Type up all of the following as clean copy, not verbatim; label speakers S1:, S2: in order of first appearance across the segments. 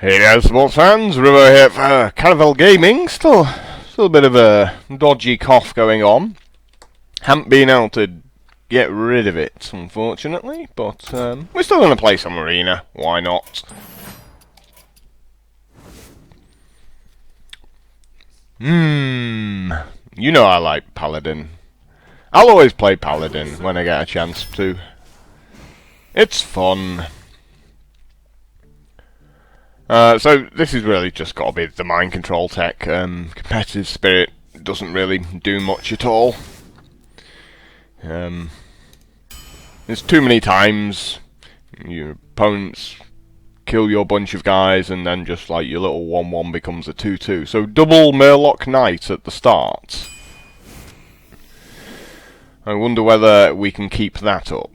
S1: Hey there, sports fans. River here for Caravel Gaming. Still a bit of a dodgy cough going on. Haven't been able to get rid of it, unfortunately, but we're still going to play some Arena. Why not? You know I like Paladin. I'll always play Paladin when I get a chance to. It's fun. So this is really just got to be the mind control tech. Competitive spirit doesn't really do much at all. There's too many times your opponents kill your bunch of guys and then just like your little 1-1 becomes a 2-2. So double Murloc Knight at the start. I wonder whether we can keep that up.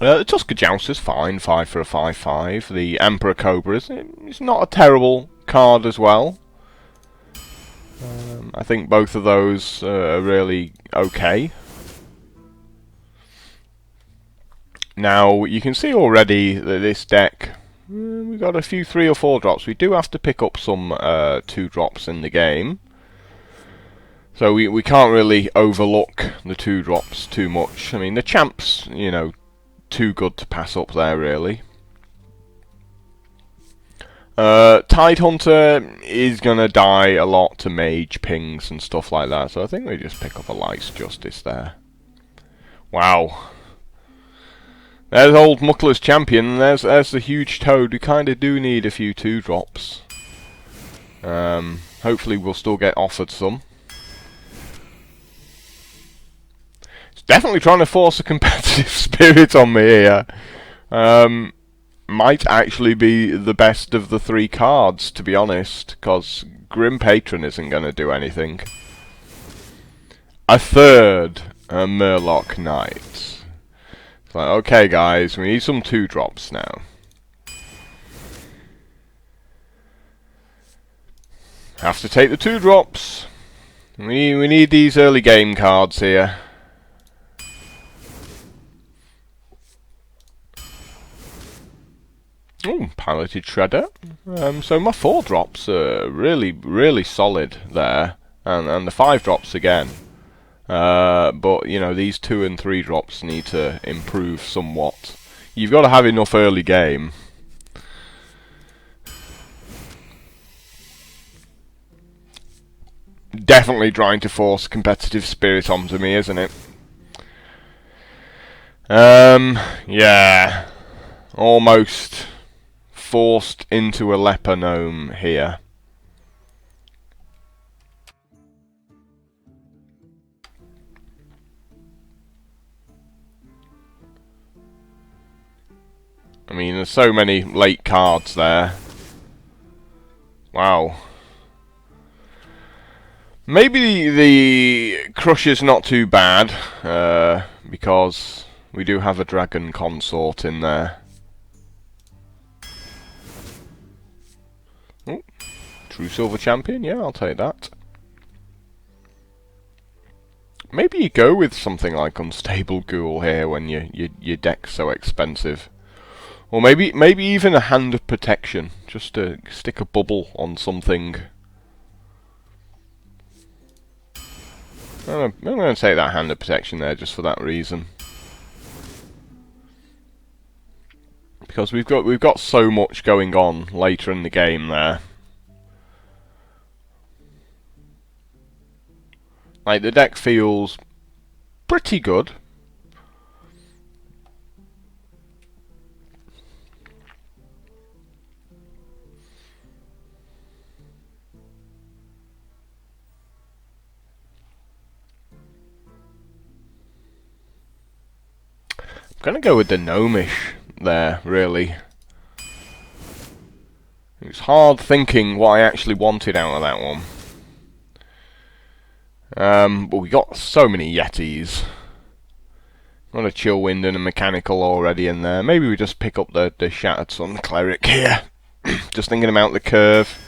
S1: The Tusker Jouster's fine, 5 for a 5/5. The Emperor Cobra is not a terrible card as well. I think both of those are really okay. Now, you can see already that this deck, we've got a few 3 or 4 drops. We do have to pick up some 2 drops in the game. So we can't really overlook the 2 drops too much. I mean, the champ's, you know, too good to pass up there, really. Tidehunter is gonna die a lot to mage pings and stuff like that, so I think we just pick up a Light's Justice there. Wow. There's old Muckler's Champion, there's the huge toad. We kinda do need a few 2 drops. Hopefully we'll still get offered some. Definitely trying to force a competitive spirit on me here. Might actually be the best of the 3 cards, to be honest, because Grim Patron isn't going to do anything. A third Murloc Knight. It's like, okay guys, we need some 2 drops now. Have to take the 2 drops. We need these early game cards here. Oh, Piloted Shredder. So my 4 drops are really solid there, and the 5 drops again. But you know, these 2 and 3 drops need to improve somewhat. You've got to have enough early game. Definitely trying to force competitive spirit onto me, isn't it? Yeah, almost forced into a leper gnome here. I mean, there's so many late cards there. Wow. Maybe the Crusher's not too bad, because we do have a Dragon Consort in there. Oh, True Silver Champion, yeah, I'll take that. Maybe you go with something like Unstable Ghoul here when your deck's so expensive. Or maybe even a Hand of Protection, just to stick a bubble on something. I'm going to take that Hand of Protection there just for that reason. Because we've got so much going on later in the game there. Like, the deck feels pretty good. I'm gonna go with the Gnomish there, really. It's hard thinking what I actually wanted out of that one. But we got so many Yetis. Got a Chillwind and a Mechanical already in there. Maybe we just pick up the Shattered Sun Cleric here. Just thinking about the curve.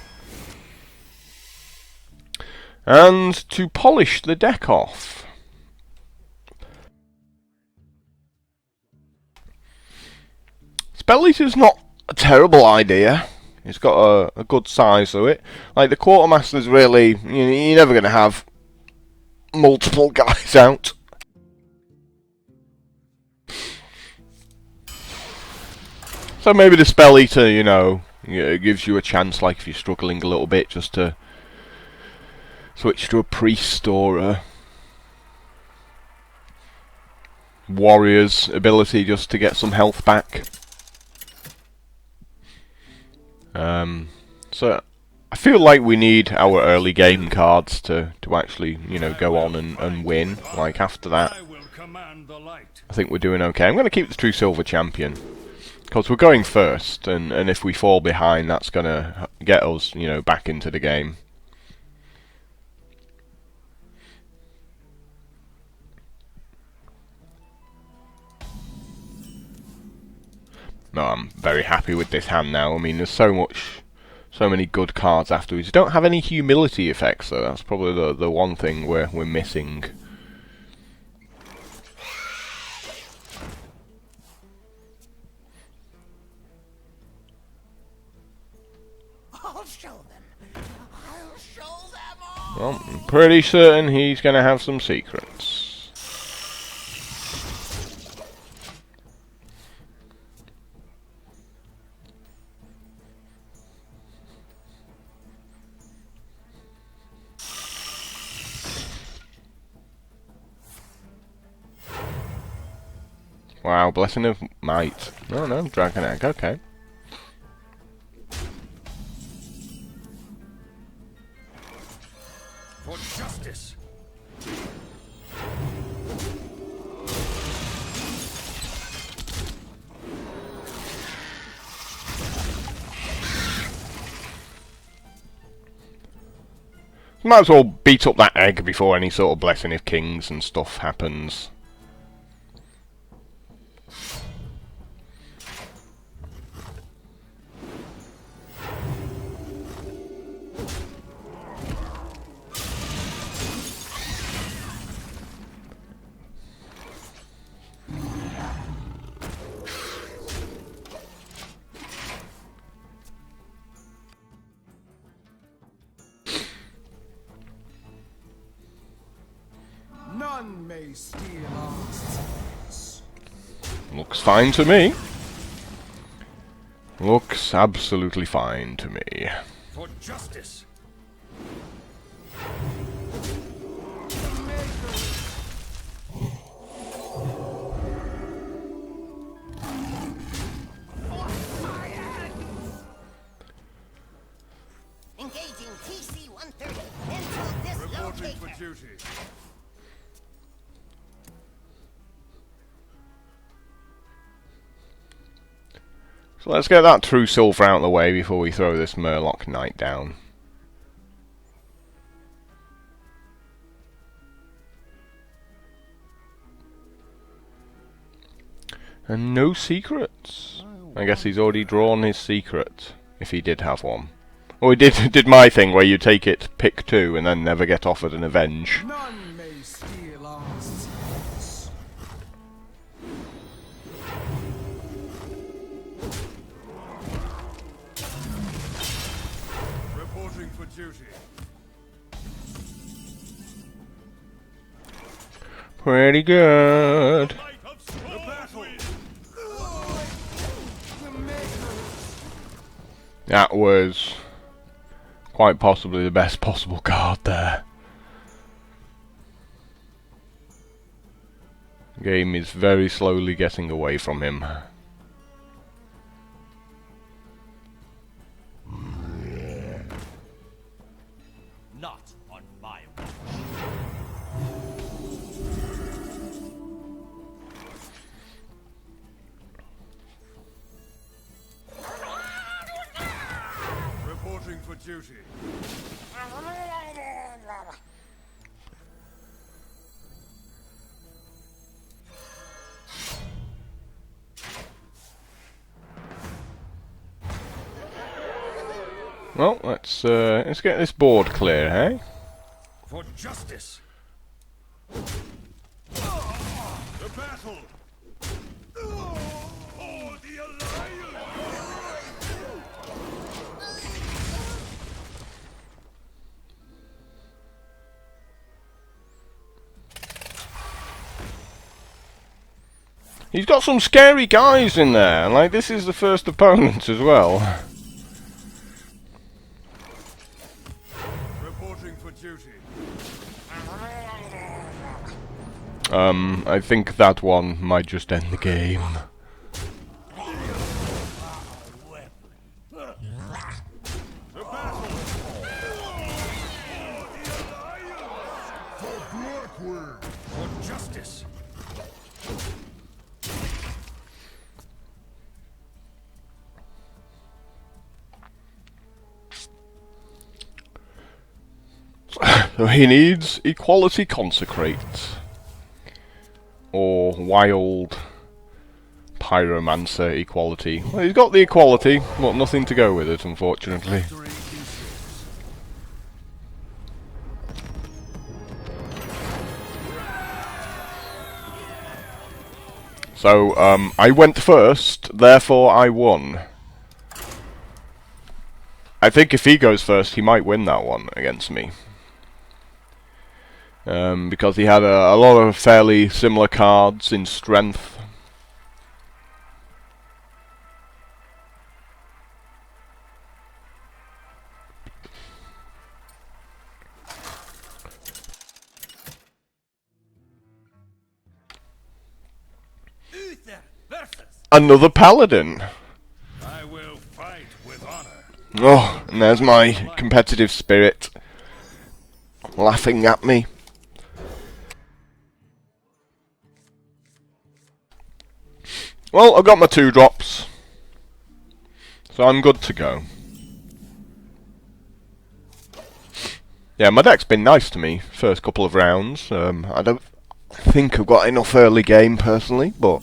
S1: And to polish the deck off. Spell Eater's not a terrible idea. It's got a good size to it. Like, the quartermaster's really... You're never going to have multiple guys out. So maybe the Spell Eater, gives you a chance, like if you're struggling a little bit, just to switch to a priest or a warrior's ability just to get some health back. So I feel like we need our early game cards to actually, go on and win. Like, after that, I think we're doing okay. I'm going to keep the True Silver Champion, because we're going first, and if we fall behind, that's going to get us, back into the game. No, I'm very happy with this hand now. I mean, there's so many good cards afterwards. You don't have any humility effects, though. That's probably the one thing we're missing.
S2: I'll show them. I'll show them all.
S1: Well, I'm pretty certain he's going to have some secrets. Wow, Blessing of Might. No, Dragon Egg, okay.
S2: For justice.
S1: Might as well beat up that egg before any sort of Blessing of Kings and stuff happens.
S2: None may steal our souls.
S1: Looks fine to me. Looks absolutely fine to me.
S2: For justice. Engaging TC-130 into dislocation. Reporting for duty.
S1: So let's get that True Silver out of the way before we throw this Murloc Knight down. And no secrets. I guess he's already drawn his secret, if he did have one. Or he did my thing where you take it, pick two, and then never get offered an avenge.
S2: None may steal our souls. Reporting for duty.
S1: Pretty good. That was quite possibly the best possible card there. The game is very slowly getting away from him.
S2: Not on my watch. Reporting for duty.
S1: Well, let's get this board clear, hey?
S2: For justice. The battle. For the alliance.
S1: He's got some scary guys in there. Like, this is the first opponent as well.
S3: Reporting for duty.
S1: I think that one might just end the game.
S3: For justice.
S1: So he needs Equality Consecrate. Or Wild Pyromancer Equality. Well, he's got the Equality, but nothing to go with it, unfortunately.
S3: Victory ensues.
S1: So, I went first, therefore I won. I think if he goes first, he might win that one against me. Because he had a lot of fairly similar cards in strength.
S3: Uther versus.
S1: Another Paladin!
S3: I will fight with honor.
S1: Oh, and there's my competitive spirit laughing at me. Well, I've got my 2 drops, so I'm good to go. Yeah, my deck's been nice to me first couple of rounds. I don't think I've got enough early game personally, but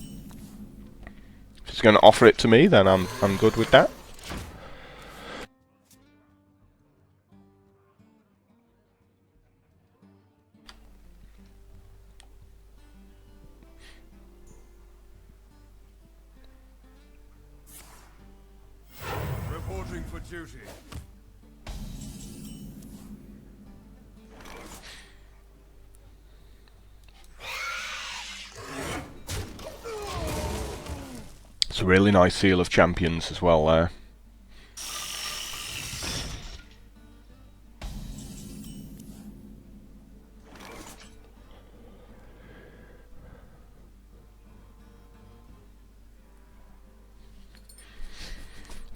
S1: if it's going to offer it to me, then I'm good with that.
S3: Reporting for duty.
S1: It's a really nice Seal of Champions as well there.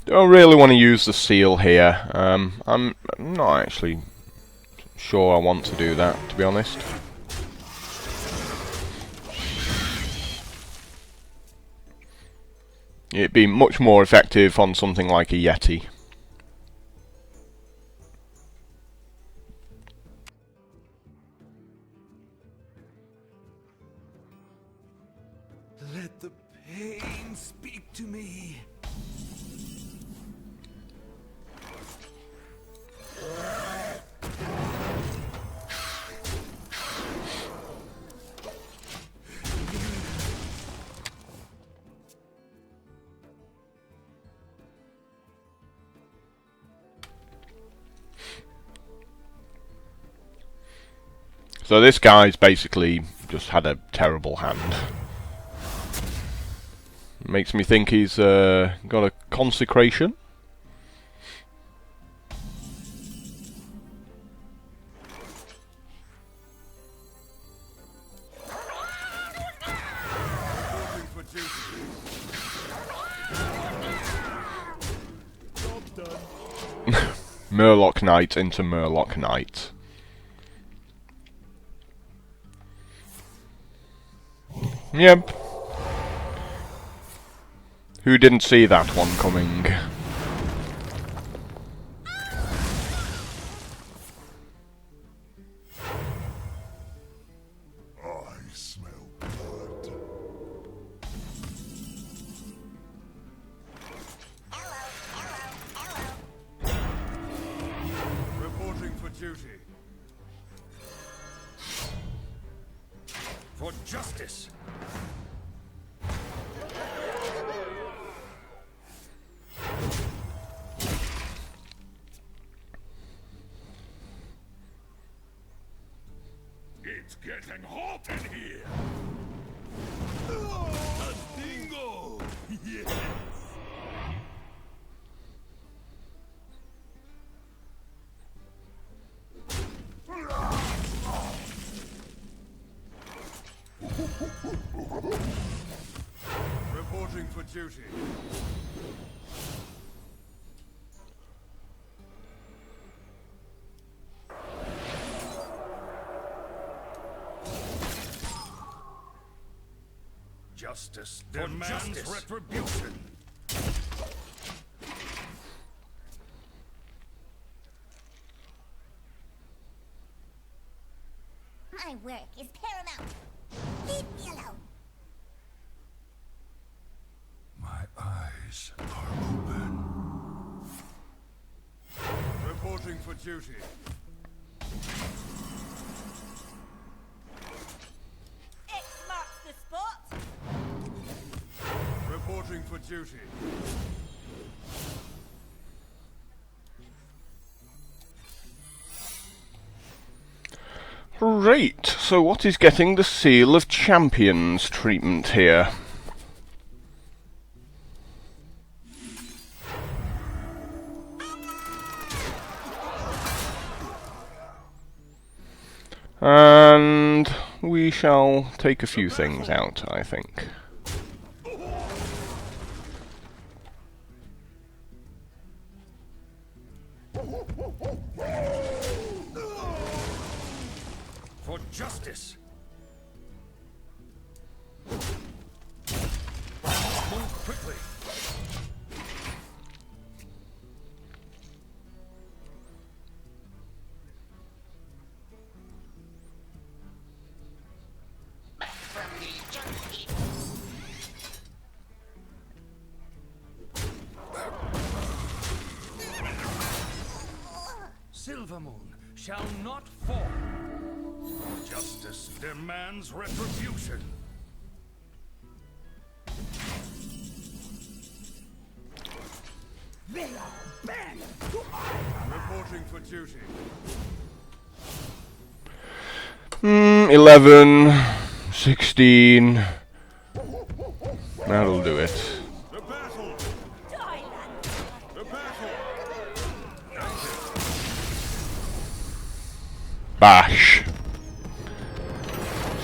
S1: Don't really want to use the seal here. I'm not actually sure I want to do that, to be honest. It'd be much more effective on something like a Yeti.
S3: Let the pain speak to me.
S1: So this guy's basically just had a terrible hand. Makes me think he's got a consecration.
S3: Reporting for duty. Job done.
S1: Murloc Knight into Murloc Knight. Yep. Who didn't see that one coming?
S3: I smell blood. Reporting for duty. For justice. It's getting hot in here. Reporting for duty. Justice demands retribution.
S2: My work is paramount. Leave me alone.
S3: My eyes are open. Reporting for duty.
S2: X marks the spot.
S3: Reporting for duty.
S1: Right, so what is getting the Seal of Champions treatment here? And we shall take a few things out, I think.
S3: For justice. Move quickly. Silvermoon shall not fall. Justice demands retribution. They are banned to reporting for duty.
S1: 11, 16. That'll do it.
S3: The battle. The battle.
S1: Bash.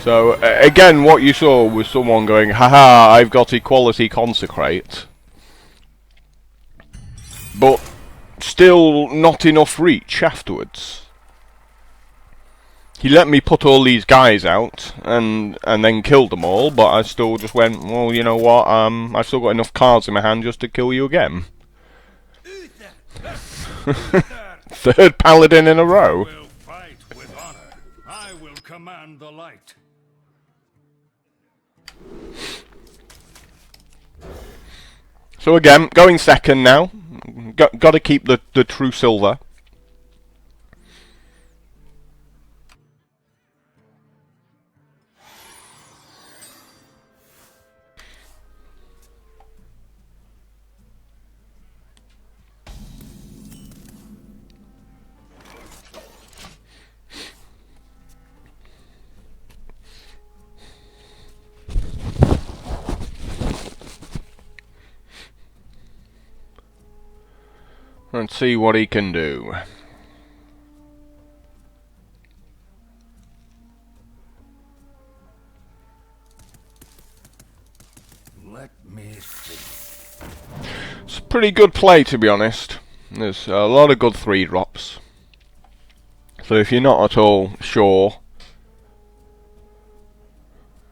S1: So, again, what you saw was someone going, haha, I've got equality consecrate. But still not enough reach afterwards. He let me put all these guys out and then killed them all, but I still just went, well, you know what, I've still got enough cards in my hand just to kill you again. Third paladin in a row.
S3: Will fight with honor. I will command the light.
S1: So again, going second now. Got to keep the true silver. Let's see what he can do.
S3: Let me see.
S1: It's a pretty good play, to be honest. There's a lot of good 3-drops. So if you're not at all sure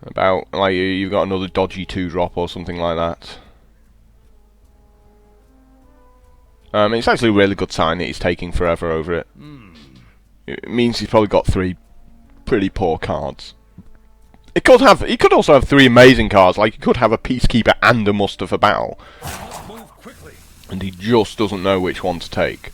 S1: about, like, you've got another dodgy 2-drop or something like that, it's actually a really good sign that he's taking forever over it. It means he's probably got 3 pretty poor cards. He could also have 3 amazing cards, like he could have a Peacekeeper and a Muster for Battle.
S3: Move quickly.
S1: And he just doesn't know which one to take.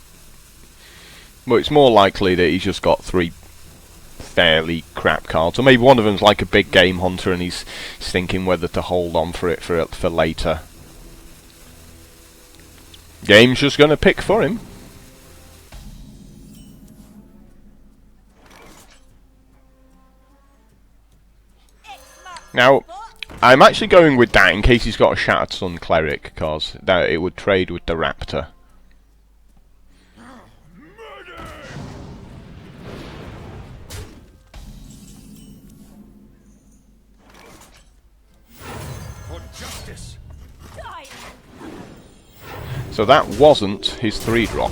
S1: But it's more likely that he's just got 3 fairly crap cards, or maybe one of them's like a big game hunter and he's thinking whether to hold on for it for later. Game's just gonna pick for him. Now, I'm actually going with that in case he's got a Shattered Sun Cleric, because that it would trade with the Raptor.
S3: For justice.
S1: So that wasn't his 3-drop.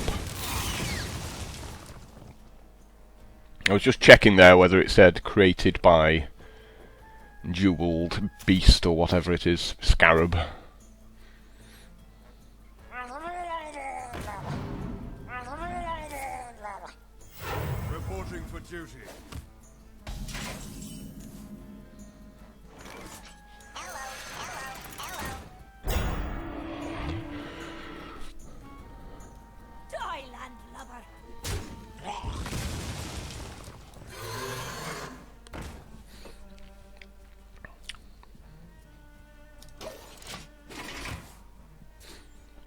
S1: I was just checking there whether it said created by Jeweled Beast or whatever it is, Scarab.
S3: Reporting for duty.
S2: Die, landlubber.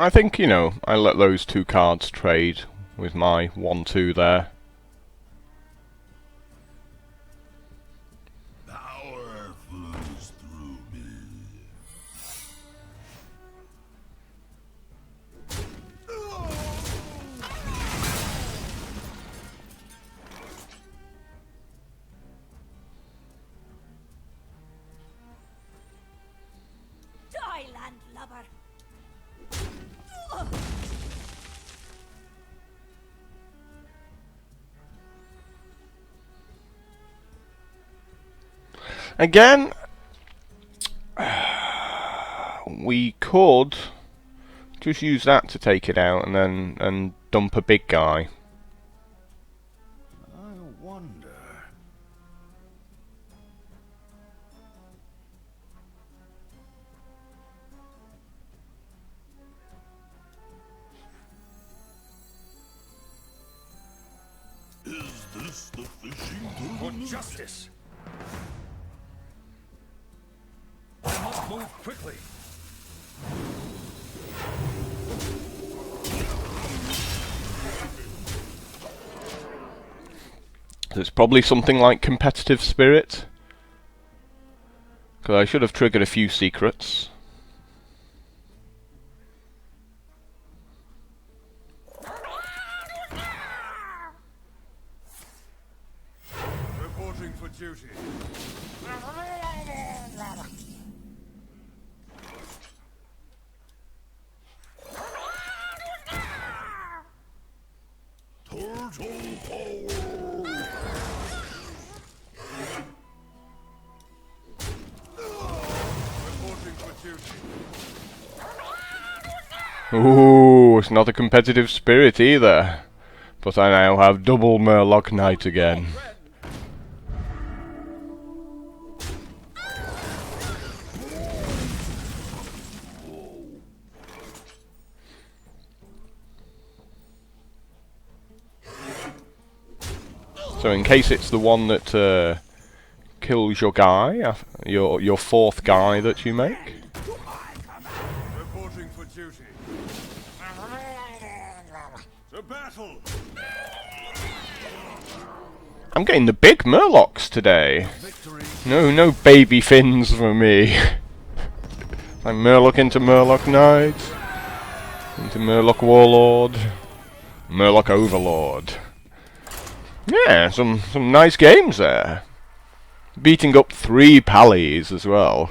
S1: I think, you know, I let those 2 cards trade with my 1-2 there.
S3: Power flows through me.
S2: Die, landlubber.
S1: Again, we could just use that to take it out and then dump a big guy.
S3: I wonder. Is this the fishing for justice? I must move quickly.
S1: So it's probably something like competitive spirit. Because I should have triggered a few secrets.
S3: Reporting for duty. Turtle power. Reporting for duty.
S1: Ooh, it's not a competitive spirit either. But I now have double Murloc Knight again. So in case it's the one that kills your guy, your 4th guy that you make.
S3: Reporting for duty. To battle.
S1: I'm getting the big Murlocs today.
S3: Victory.
S1: No baby fins for me. Like Murloc into Murloc Knight, into Murloc Warlord, Murloc Overlord. Yeah, some nice games there. Beating up 3 Pallies as well.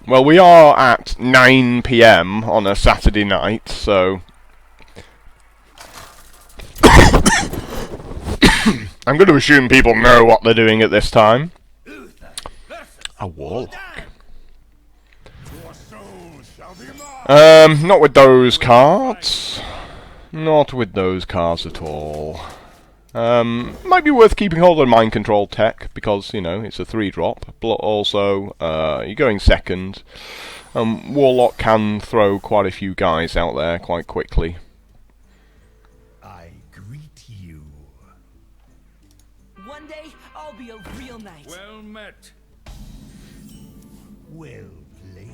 S1: Well, we are at 9 PM on a Saturday night, so I'm going to assume people know what they're doing at this time. A Warlock.
S3: Your soul shall be mine.
S1: Not with those cards. Not with those cards at all. Might be worth keeping hold of mind control tech, because, you know, it's a 3-drop, but also, you're going second. Warlock can throw quite a few guys out there quite quickly.
S3: I greet you.
S4: One day, I'll be a real knight.
S3: Well met. Well played.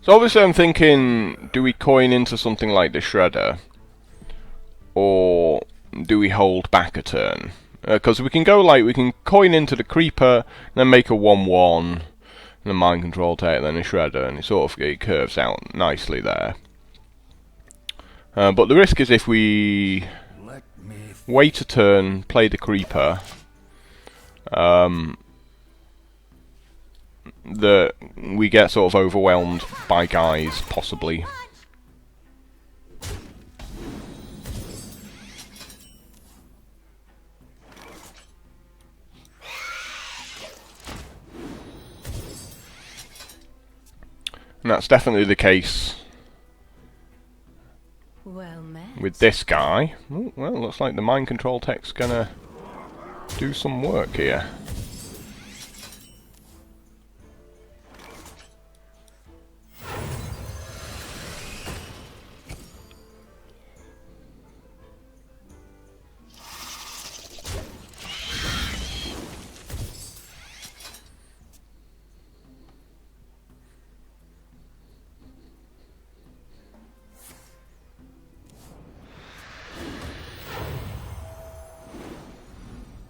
S1: So obviously I'm thinking, do we coin into something like the Shredder? Or do we hold back a turn? Because we can go like, we can coin into the Creeper, then make a 1-1, and a Mind Control Tech, then a Shredder, and it curves out nicely there. But the risk is if we wait a turn, play the Creeper, that we get sort of overwhelmed by guys, possibly. And that's definitely the case
S4: Well met.
S1: with this guy. Ooh, well, looks like the Mind Control Tech's gonna do some work here.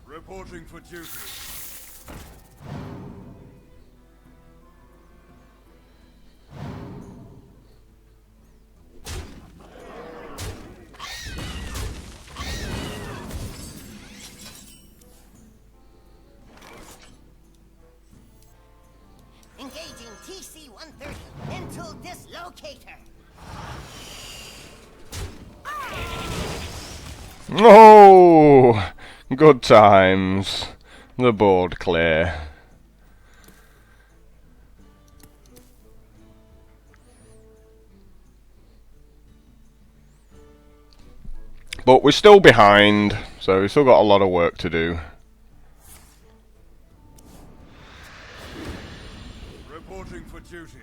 S3: Reporting for duty.
S2: Engaging TC-130 into dislocator.
S1: Oh, good times. The board clear. But we're still behind, so we've still got a lot of work to do.
S3: Reporting for duty.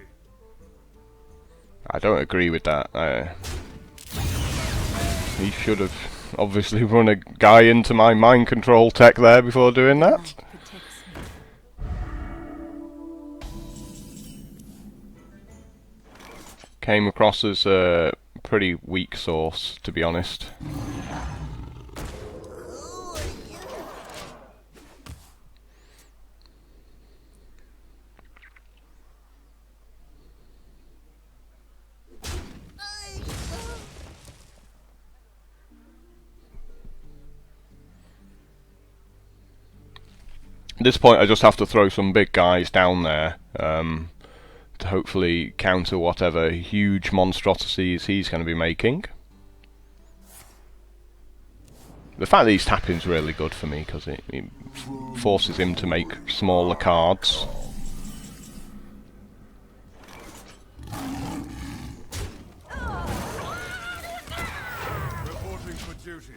S1: I don't agree with that. He should have obviously run a guy into my Mind Control Tech there before doing that.
S4: Light protects me.
S1: Came across as a pretty weak source, to be honest.
S2: Who are you?
S1: At this point I just have to throw some big guys down there to hopefully counter whatever huge monstrosities he's going to be making. The fact that he's tapping's really good for me because it forces him to make smaller cards.
S3: Reporting for duty.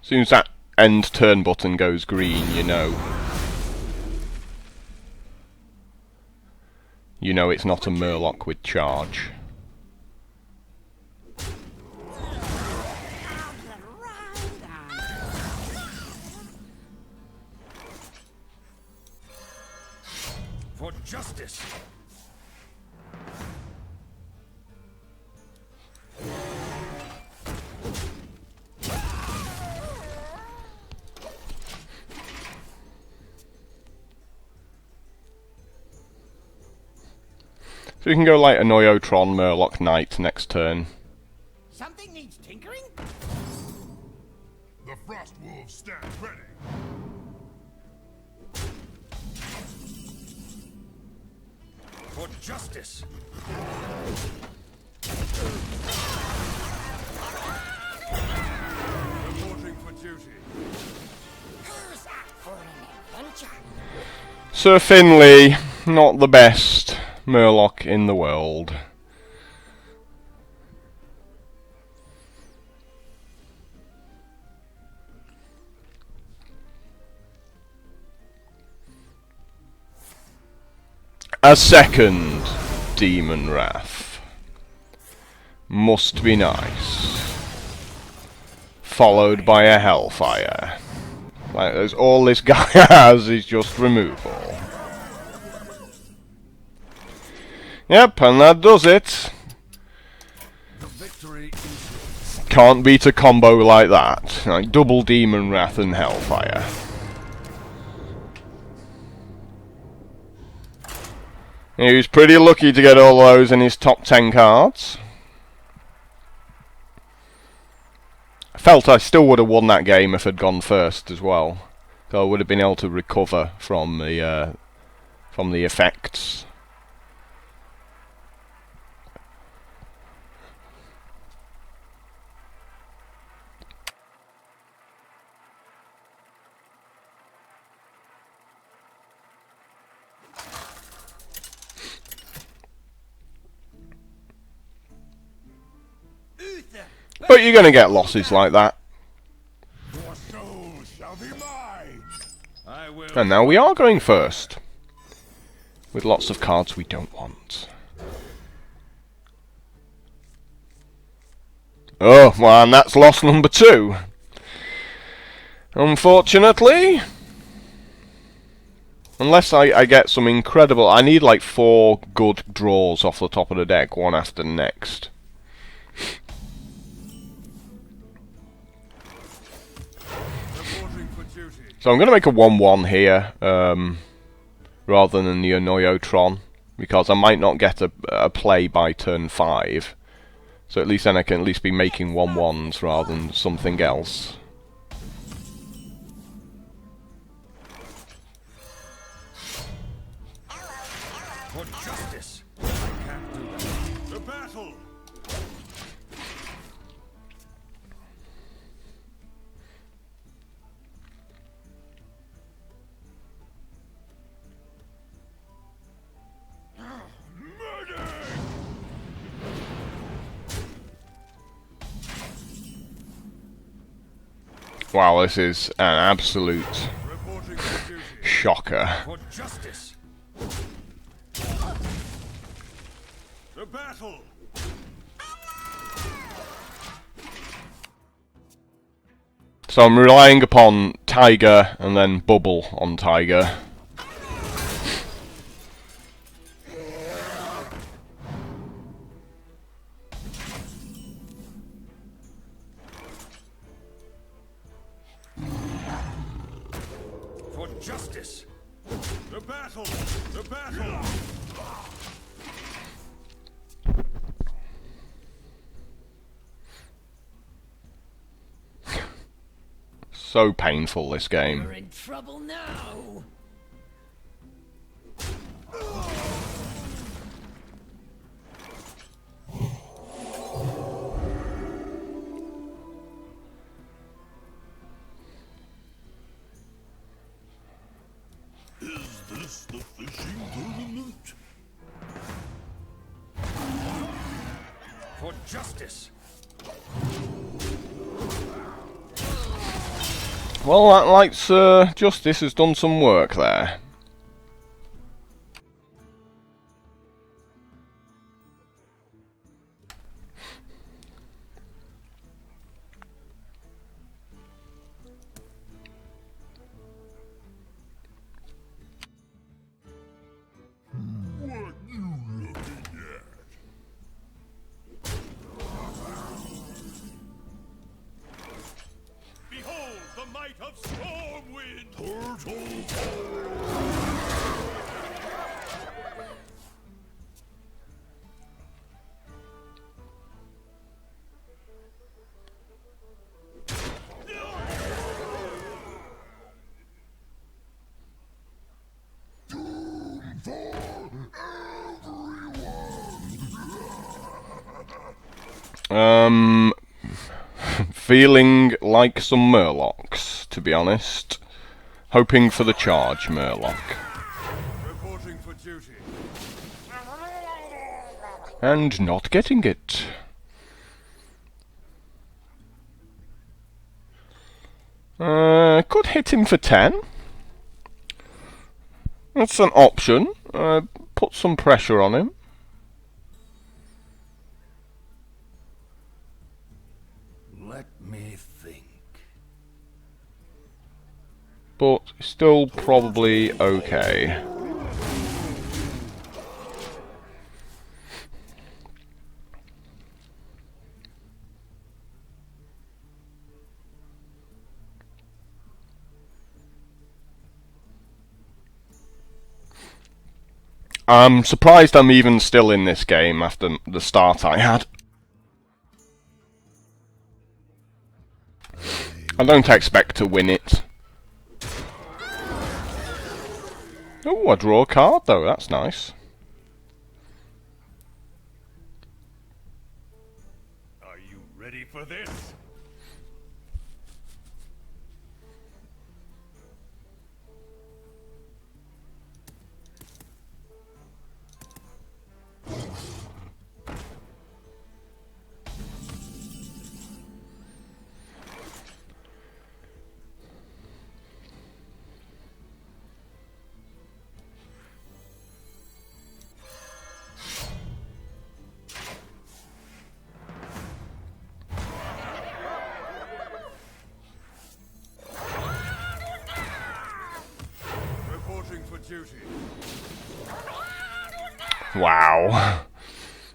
S1: As soon as that end turn button goes green, you know it's not a Murloc with charge.
S3: For justice.
S1: So we can go like a Noyotron Murloc Knight next turn.
S2: Something needs tinkering?
S3: The Frost Wolves stand ready. For justice. Reporting for duty.
S2: Who's up for an adventure?
S1: Sir Finley, not the best Murloc in the world. A second Demon Wrath. Must be nice. followed by a Hellfire. Like, there's all this guy has is just removal. Yep, and that does it.
S3: The victory is
S1: Can't beat a combo like that. Like double Demon Wrath and Hellfire. He was pretty lucky to get all those in his top 10 cards. I felt I still would have won that game if I'd gone first as well. So I would have been able to recover from the effects. But you're going to get losses like that.
S3: your soul shall be mine. I will.
S1: And now we are going first. With lots of cards we don't want. Oh, well, and that's loss number 2. Unfortunately. Unless I get some incredible... I need like 4 good draws off the top of the deck, one after the next.
S3: Reporting for duty.
S1: So I'm going to make a 1-1 here, rather than the Annoyotron, because I might not get a play by turn 5. So at least then I can at least be making 1-1s rather than something else.
S3: For justice. I can't do that. The battle.
S1: Wow, this is an absolute
S3: Reporting for duty.
S1: shocker.
S3: For justice. The battle.
S1: So I'm relying upon Tiger and then Bubble on Tiger.
S3: For justice. The battle. The battle.
S1: So painful, this game.
S4: We're in trouble now.
S3: Is this the fishing tournament? For justice.
S1: Well, that lights Justice has done some work there.
S3: What you looking at? Behold the might of Stormwind! Turtle!
S1: Feeling like some Murlocs, to be honest. Hoping for the charge, Murloc.
S3: Reporting for duty.
S1: And not getting it. Could hit him for 10. That's an option. Put some pressure on him.
S3: Let me think.
S1: but still probably okay. I'm surprised I'm even still in this game after the start I had. I don't expect to win it. Oh, I draw a card though, that's nice.
S3: Are you ready for this? Reporting for duty.
S1: Wow.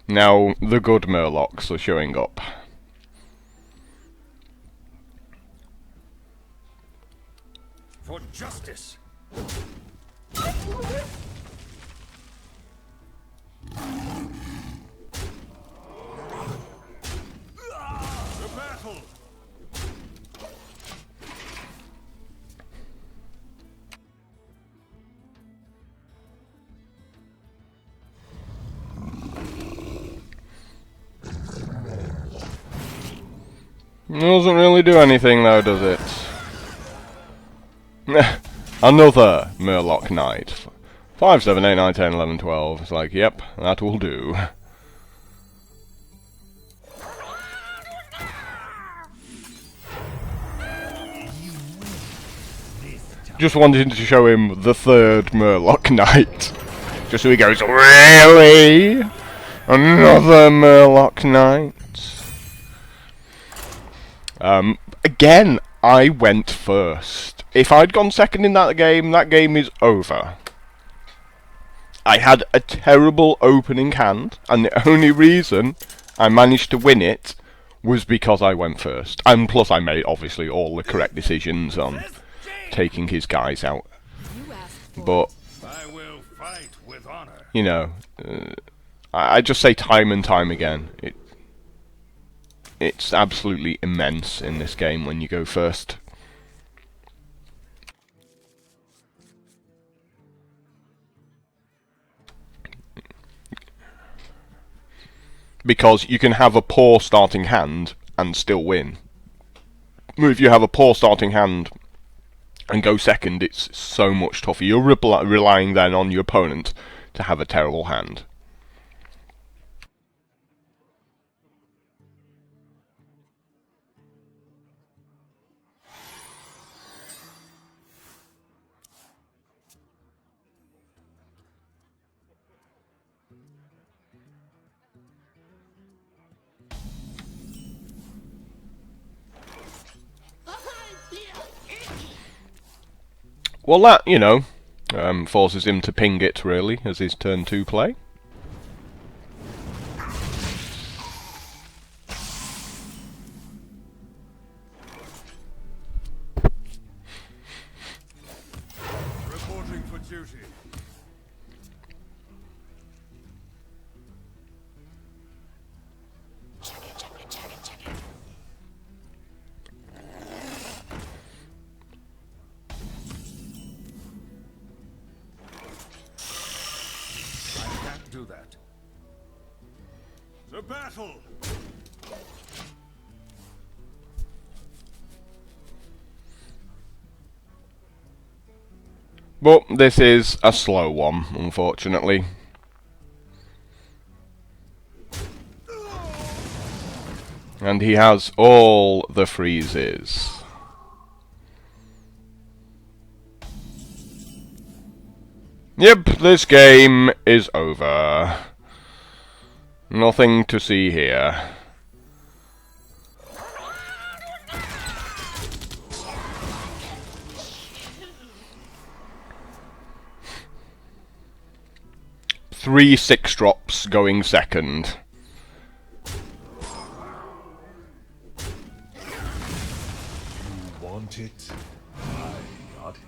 S1: Now the good Murlocs are showing up.
S3: For justice. The battle.
S1: Doesn't really do anything though, does it? Another Murloc Knight. 5, 7, 8, 9, 10, 11, 12. It's like, yep, that will do. Just wanted to show him the third Murloc Knight. Just so he goes, really? Another Murloc Knight? Again, I went first. If I'd gone second in that game is over. I had a terrible opening hand, and the only reason I managed to win it was because I went first. And plus I made, obviously, all the correct decisions on taking his guys out. But,
S3: I will fight with honor.
S1: you know, I just say time and time again, it's absolutely immense in this game when you go first. Because you can have a poor starting hand and still win. If you have a poor starting hand and go second, it's so much tougher. You're relying then on your opponent to have a terrible hand. Well, that, you know, forces him to ping it, really, as his turn 2 play.
S3: Reporting for duty. I can't do that. The battle.
S1: But this is a slow one, unfortunately. And he has all the freezes. Yep, this game is over. Nothing to see here. 3 6-drops going second.
S3: You want it? I got it.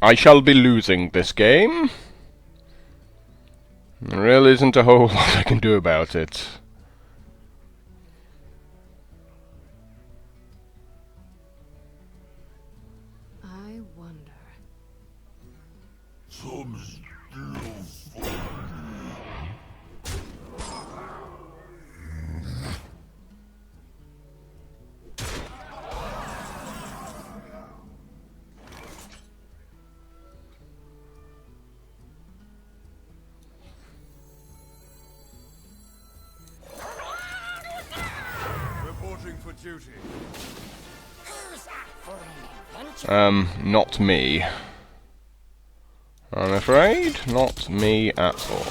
S1: I shall be losing this game. There really isn't a whole lot I can do about it.
S4: I wonder.
S3: Some still reporting for duty.
S2: Who's up for an adventure?
S1: Not me. I'm afraid, not me at all.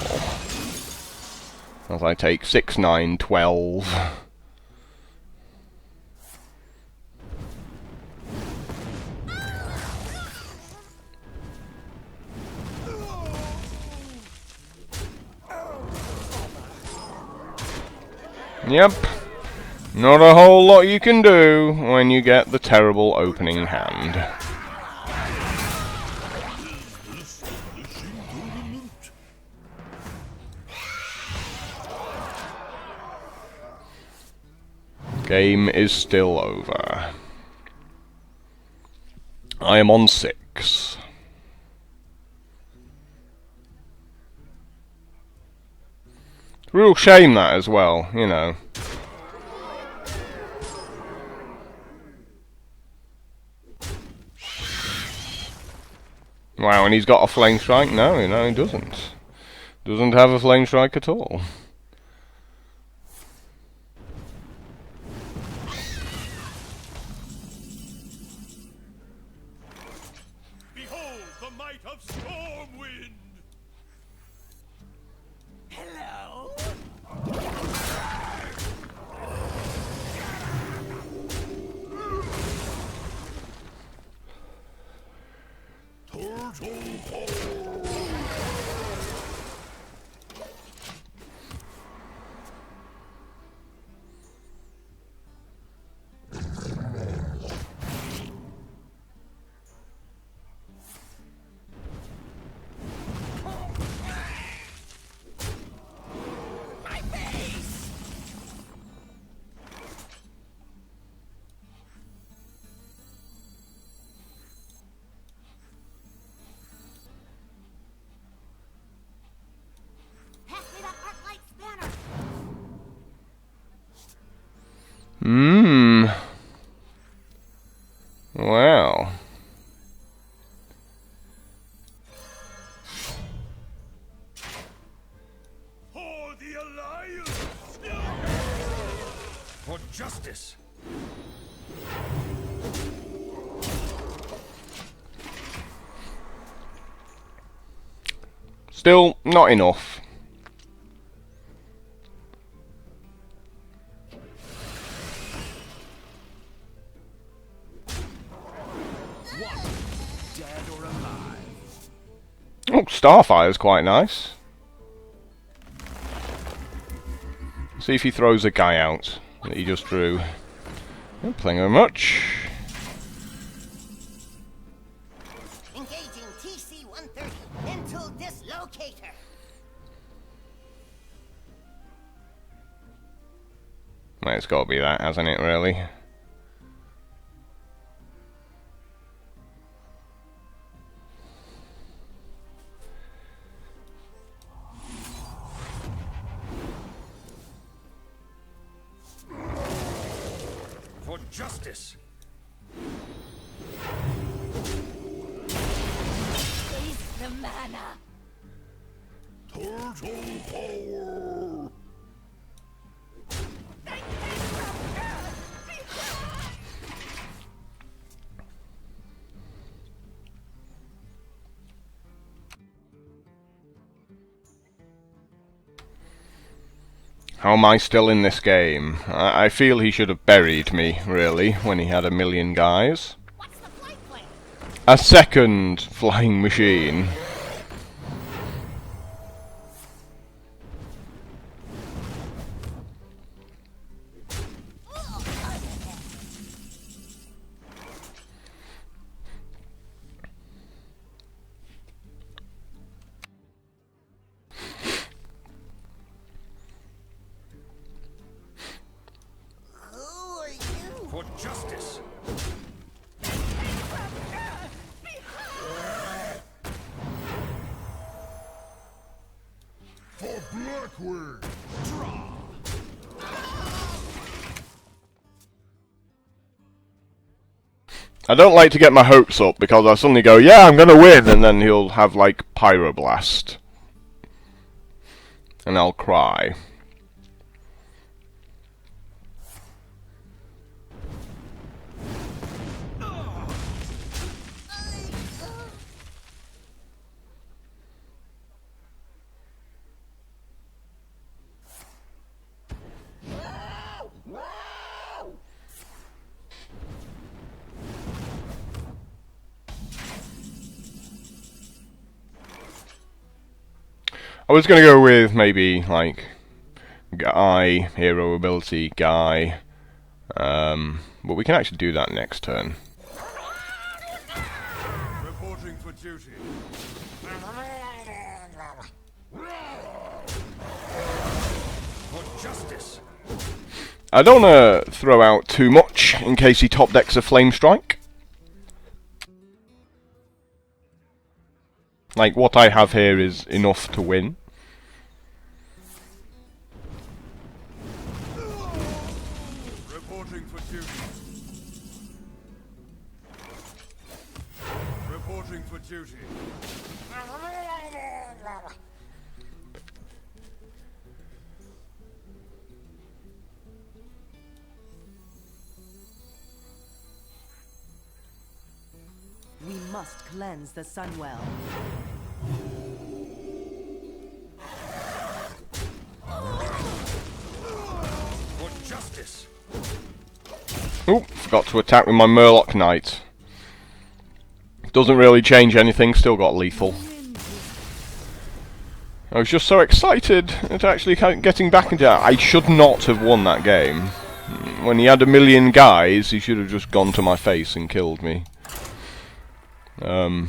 S1: As I take 6, 9, 12. Yep. Not a whole lot you can do when you get the terrible opening hand. Game is still over. I am on 6. Real shame that as well, you know. Wow, and he's got a flame strike? No, he doesn't. Doesn't have a flame strike at all.
S3: Behold the might of Stormwind!
S2: Hello?
S3: Turtle Hole!
S2: My face! Pass me that Arclight spanner!
S1: Well.
S3: For the Alliance! For justice!
S1: Still not enough.
S3: Dead or alive?
S1: Oh, Starfire's quite nice. See if he throws a guy out that he just drew. Not playing very much.
S2: Engaging TC-130 into dislocator.
S1: Well, it's got to be that, hasn't it, really?
S3: For justice!
S4: Waste the mana.
S3: Turtle Total power!
S1: How am I still in this game? I feel he should have buried me, really, when he had a million guys.
S2: What's the flight plan?
S1: A second flying machine.
S2: Who are you?
S3: For justice! For Blackwing!
S1: I don't like to get my hopes up because I suddenly go, yeah, I'm gonna win, and then he'll have like Pyroblast. And I'll cry. I was gonna go with maybe like Guy, hero ability, Guy. But we can actually do that next turn.
S3: Reporting for duty. For justice.
S1: I don't wanna throw out too much in case he top decks a Flame Strike. Like, what I have here is enough to win.
S3: Reporting for duty. Reporting for duty.
S5: We must cleanse the Sunwell.
S3: For justice.
S1: Oop, forgot to attack with my Murloc Knight. Doesn't really change anything, still got lethal. I was just so excited at actually getting back into that. I should not have won that game. When he had a million guys, he should have just gone to my face and killed me. I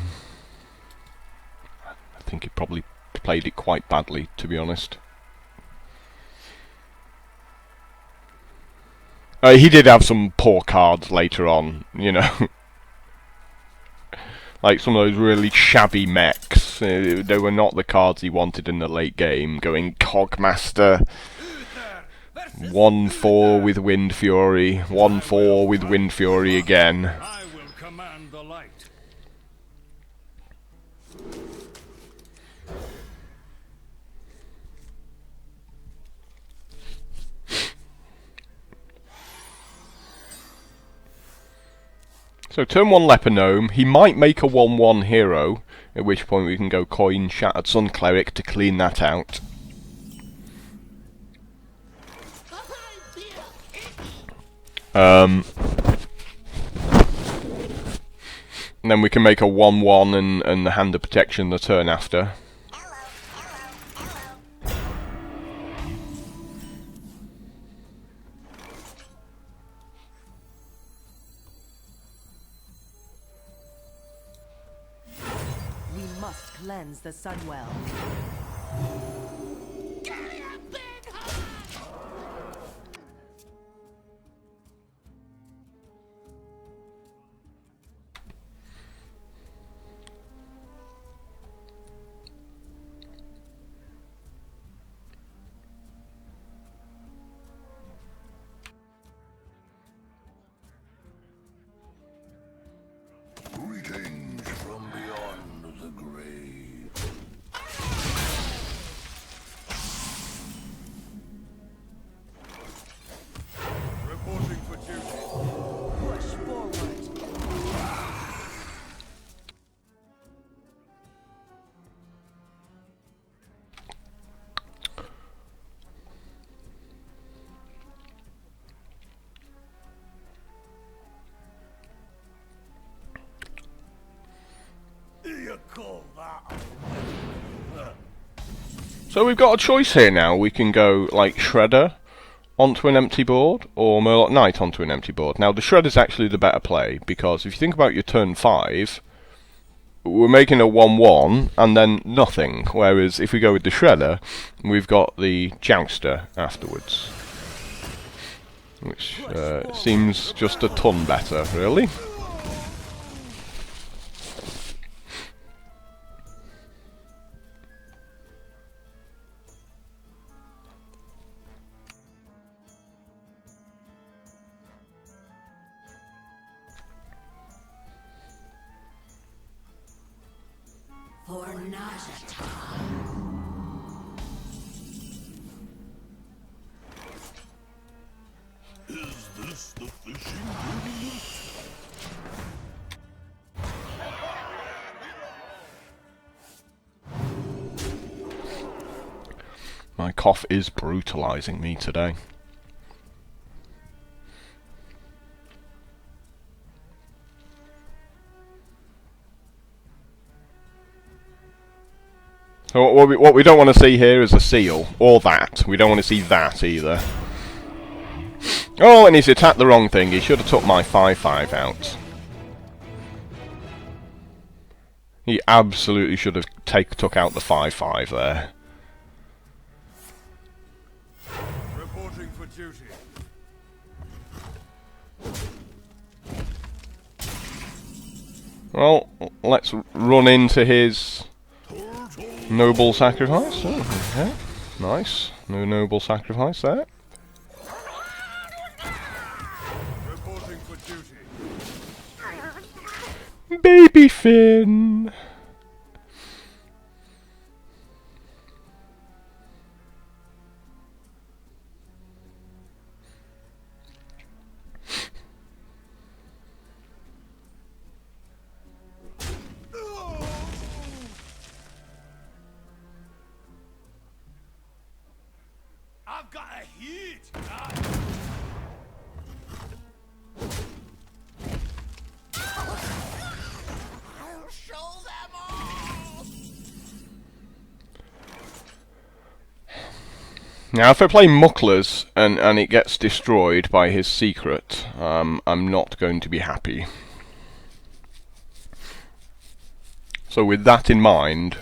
S1: think he probably played it quite badly, to be honest. He did have some poor cards later on, you know. Like some of those really shabby mechs. They were not the cards he wanted in the late game. Going Cogmaster, 1-4 with Wind Fury, 1-4 with Wind Fury again.
S3: I will command the light.
S1: So turn 1 Leper Gnome, he might make a 1-1 hero, at which point we can go coin Shattered Sun Cleric to clean that out. And then we can make a 1-1 and the Hand of Protection the turn after.
S5: We must cleanse the Sunwell.
S3: Greetings from beyond the grave. Call that
S1: So we've got a choice here now. We can go like Shredder onto an empty board, or Murloc Knight onto an empty board. Now the Shredder's actually the better play, because if you think about your turn 5, we're making a 1-1 and then nothing, whereas if we go with the Shredder, we've got the Jouster afterwards. Which seems just a ton better, really.
S5: For Najata.
S3: Is this the fishing tournament?
S1: My cough is brutalizing me today. So what we don't want to see here is a seal, or that. We don't want to see that either. Oh, and he's attacked the wrong thing. He should have took my 5-5 out. He absolutely should have took out the 5-5 there.
S3: Reporting for duty.
S1: Well, let's run into his noble sacrifice. Oh, okay. Nice. No noble sacrifice there.
S3: Reporting for duty.
S1: Baby Finn!
S3: I've got a hit. I'll show them all.
S1: Now, if I play Mucklers and it gets destroyed by his secret, I'm not going to be happy. So with that in mind,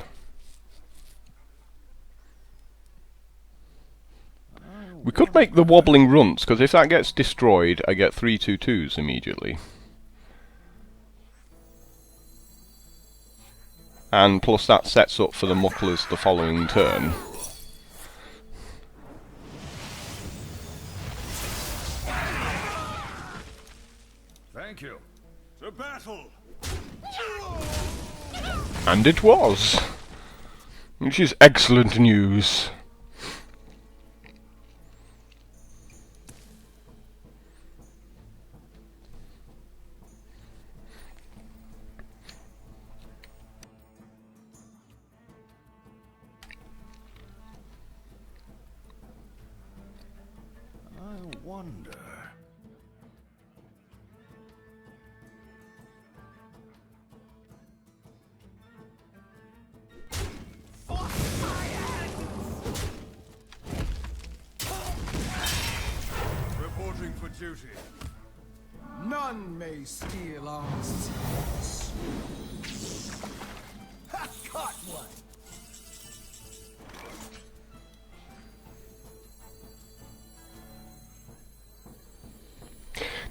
S1: we could make the wobbling runts, because if that gets destroyed, I get 3/2/2s immediately. And plus that sets up for the Mucklers the following turn.
S3: Thank you. To battle.
S1: And it was! Which is excellent news.
S3: I wonder. Reporting for duty.
S6: None may steal our secrets.
S3: Ha! Caught one.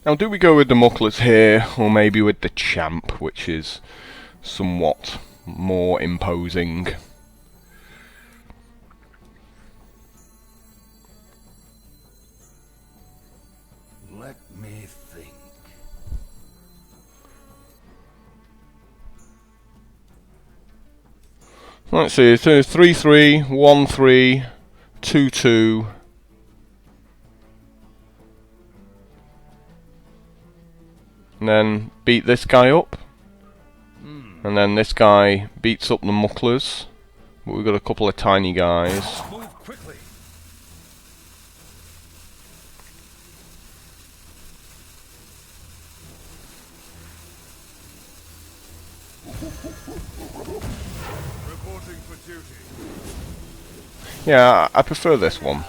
S1: Now, do we go with the Mucklers here, or maybe with the Champ, which is somewhat more imposing?
S3: Let me think.
S1: Let's see, it's 3-3, 1-3, 2-2. And then beat this guy up. And then this guy beats up the Mucklers. But we've got a couple of tiny guys.
S3: Move quickly. Reporting for duty.
S1: Yeah, I prefer this one.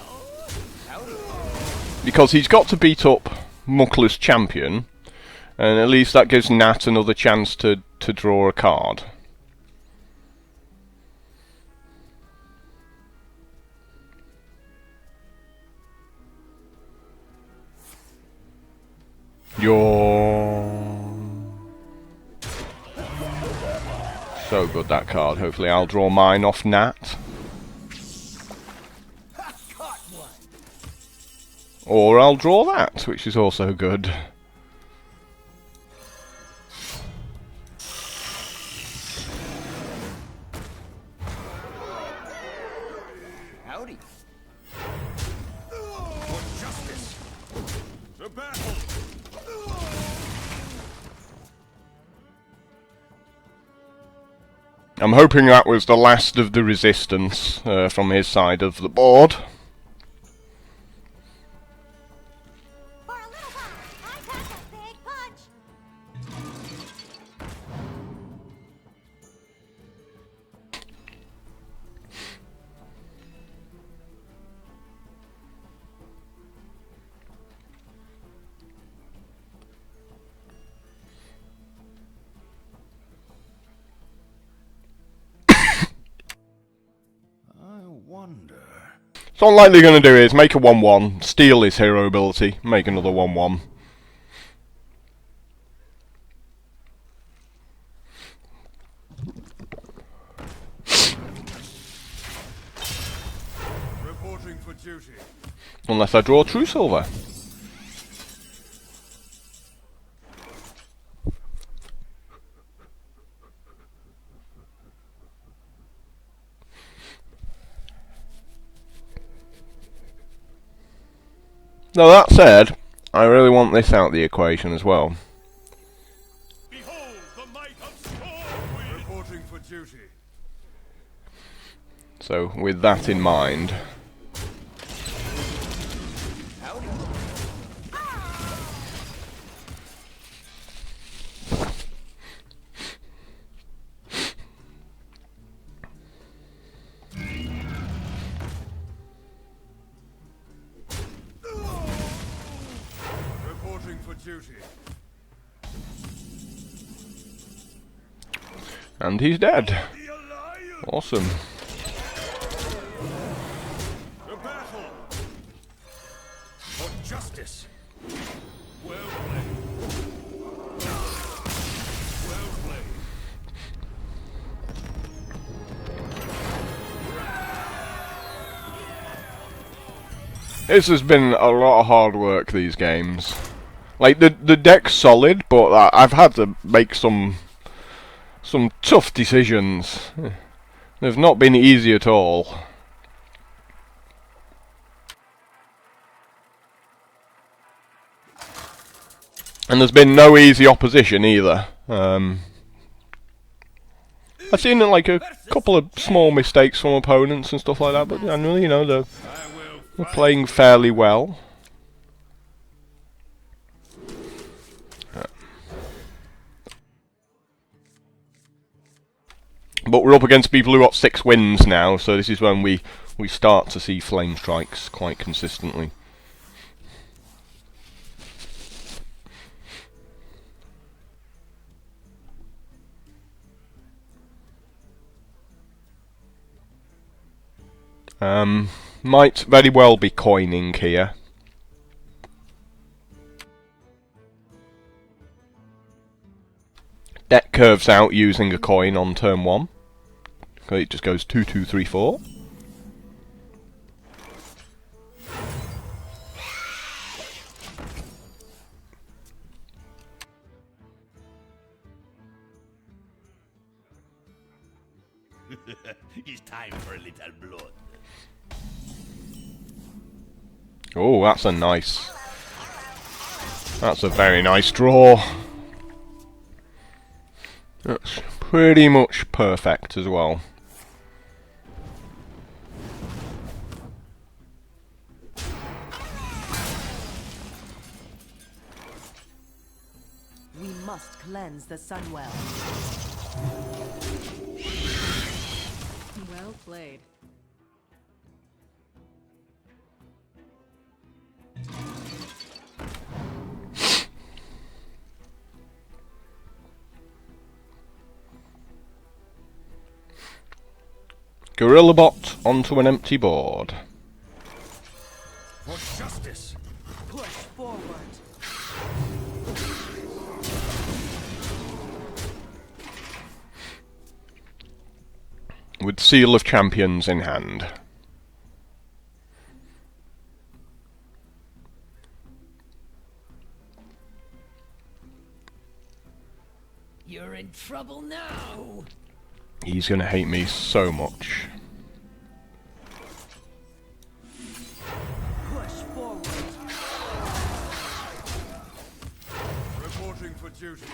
S1: Because he's got to beat up Muckla's champion, and at least that gives Nat another chance to draw a card. So good, that card. Hopefully I'll draw mine off Nat. Or I'll draw that, which is also good.
S6: Howdy.
S3: For justice. To battle.
S1: I'm hoping that was the last of the resistance from his side of the board.
S2: For a little while, I pack a big punch.
S3: I wonder.
S1: So all I'm likely going to do is make a 1-1, steal his hero ability, make another 1-1.
S3: Reporting for duty.
S1: Unless I draw True Silver. Now that said, I really want this out of the equation as well.
S3: Behold the might of Stormwind. Reporting for duty.
S1: So with that in mind,
S3: Reporting for duty.
S1: and he's dead.
S3: The Alliance.
S1: Awesome.
S3: To battle. For justice. Well played. Well played.
S1: This has been a lot of hard work, these games. Like, the deck's solid, but I've had to make some tough decisions. They've not been easy at all. And there's been no easy opposition either. I've seen like a couple of small mistakes from opponents and stuff like that, but generally, you know, they're playing fairly well. But we're up against people who got 6 wins now, so this is when we start to see flame strikes quite consistently. Might very well be coining here. Deck curves out using a coin on turn 1. Okay, it just goes 2, 2, 3, 4.
S3: It's time for a little blood.
S1: Oh, that's a very nice draw. That's pretty much perfect as well.
S5: We must cleanse the Sunwell.
S4: Well played.
S1: Gorilla Bot onto an empty board.
S3: For justice.
S5: Push forward.
S1: With Seal of Champions in hand.
S7: You're in trouble now.
S1: He's gonna hate me so much.
S5: Push forward.
S3: Reporting for duty.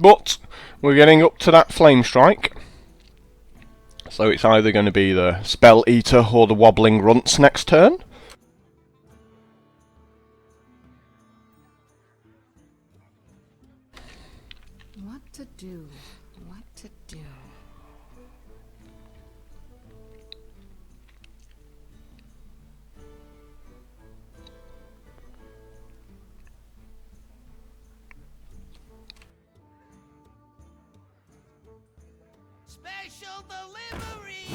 S1: But we're getting up to that Flame Strike. So it's either going to be the Spell Eater or the Wobbling Runts next turn.
S4: What to do? What to do?
S2: Special delivery!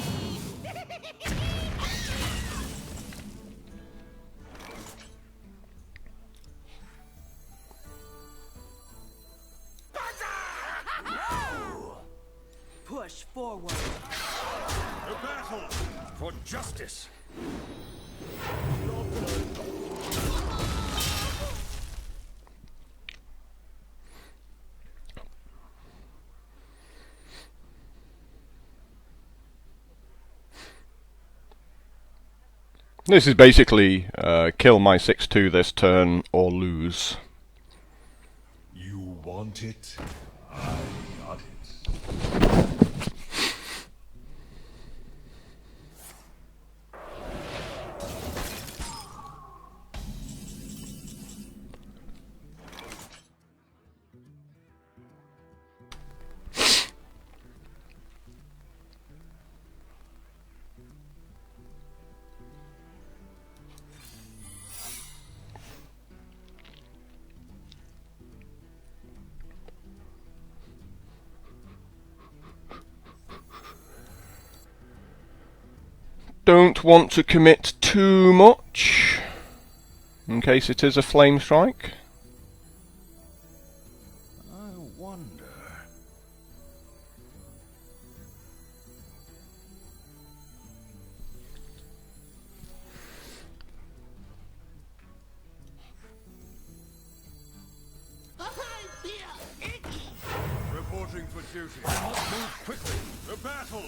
S5: Push forward.
S3: The battle for justice.
S1: This is basically kill my 6-2 this turn or lose.
S3: You want it? I got it.
S1: Don't want to commit too much in case it is a Flame Strike.
S3: I wonder.
S2: I feel icky!
S3: Reporting for duty. I must move quickly. The battle.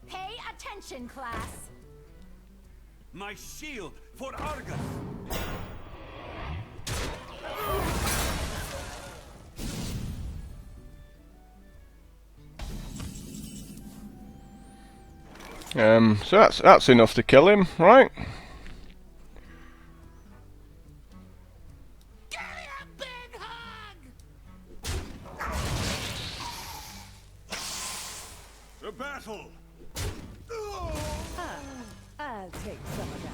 S8: Pay attention, class.
S6: My shield for Argus.
S1: So that's enough to kill him, right?
S2: Give me a big hug!
S3: The battle.
S5: I'll take some of that.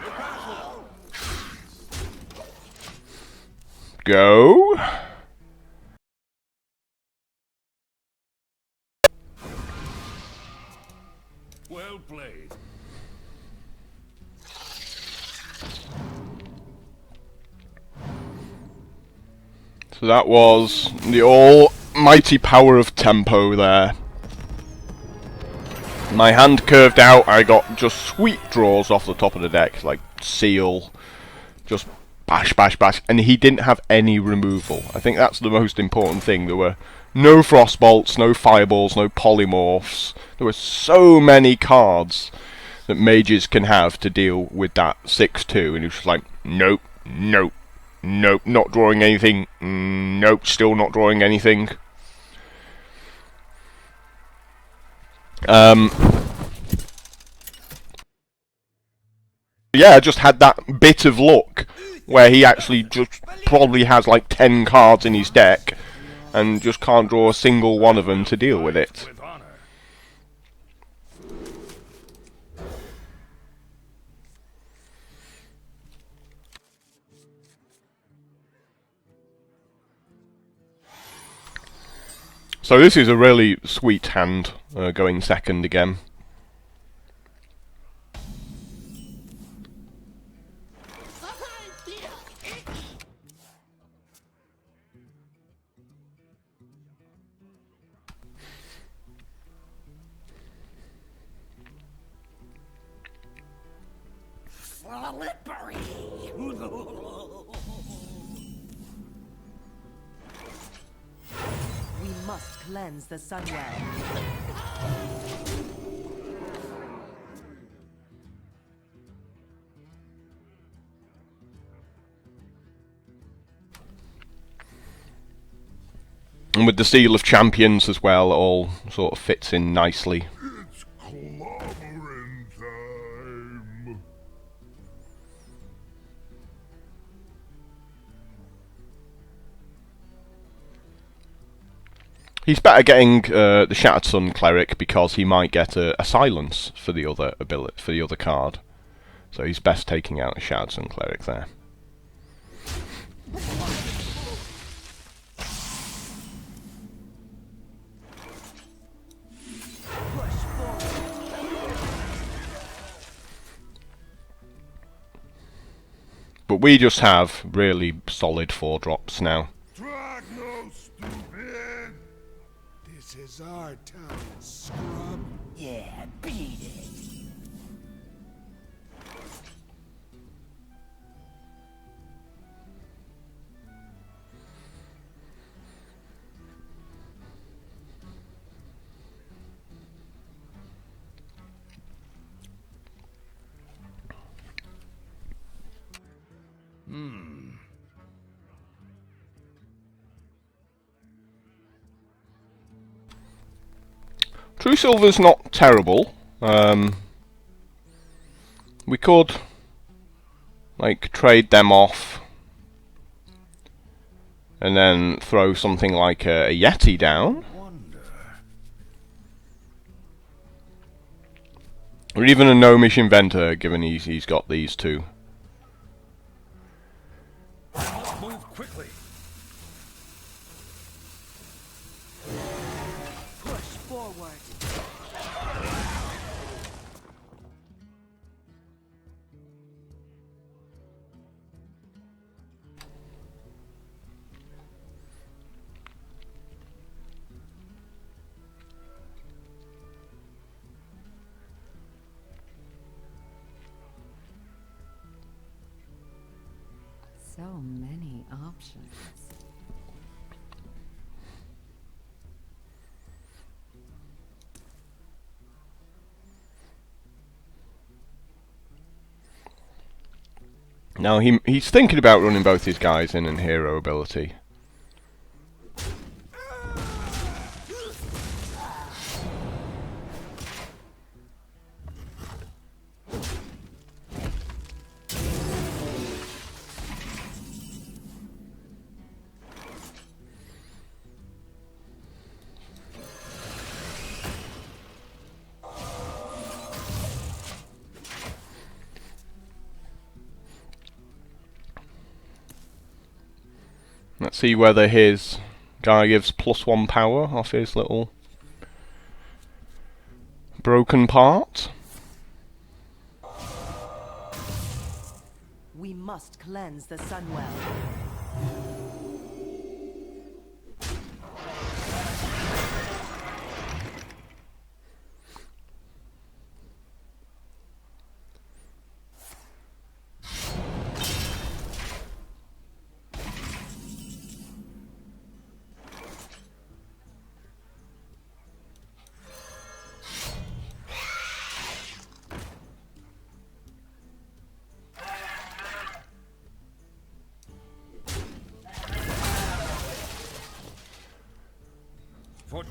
S3: The battle.
S1: Go.
S3: Well played.
S1: So that was the almighty power of tempo there. My hand curved out, I got just sweet draws off the top of the deck, like Seal, just bash, bash, bash, and he didn't have any removal. I think that's the most important thing. There were no Frostbolts, no Fireballs, no Polymorphs. There were so many cards that mages can have to deal with that 6-2, and he was just like, nope, nope, nope, not drawing anything, nope, still not drawing anything. Yeah, just had that bit of luck where he actually just probably has like 10 cards in his deck and just can't draw a single one of them to deal with it.
S3: With honor.
S1: So this is a really sweet hand, going second again.
S2: Slippery.
S5: We must cleanse the Sunwell.
S1: And with the Seal of Champions as well, it all sort of fits in nicely.
S3: It's clobbering time.
S1: He's better getting the Shattered Sun Cleric because he might get a silence for the other ability, for the other card. So he's best taking out a Shattered Sun Cleric there. But we just have really solid 4-drops now.
S3: Drag no stupid. This is our time, scrub.
S2: Yeah, beat it.
S1: True Silver's not terrible. We could like trade them off and then throw something like a Yeti down. Or even a Gnomish Inventor, given he's got these two.
S6: Move quickly.
S5: Push forward.
S4: So many options.
S1: Now he's thinking about running both his guys in and hero ability. Let's see whether his guy gives +1 power off his little broken part.
S5: We must cleanse the Sunwell.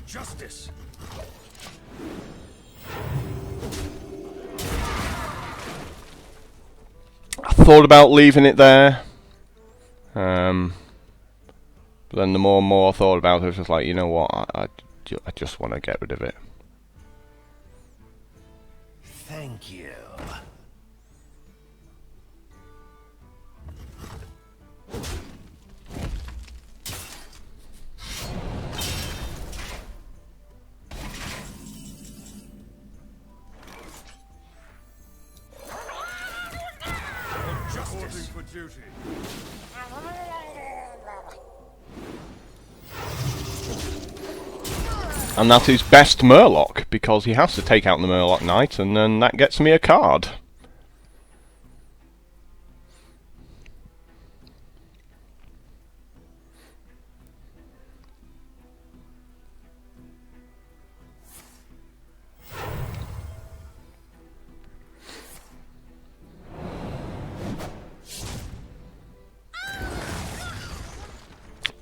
S6: justice.
S1: I thought about leaving it there. But then the more and more I thought about it, I was just like, you know what, I just want to get rid of it.
S3: Thank you.
S6: Reporting for duty.
S1: And that is best Murloc, because he has to take out the Murloc Knight, and then that gets me a card.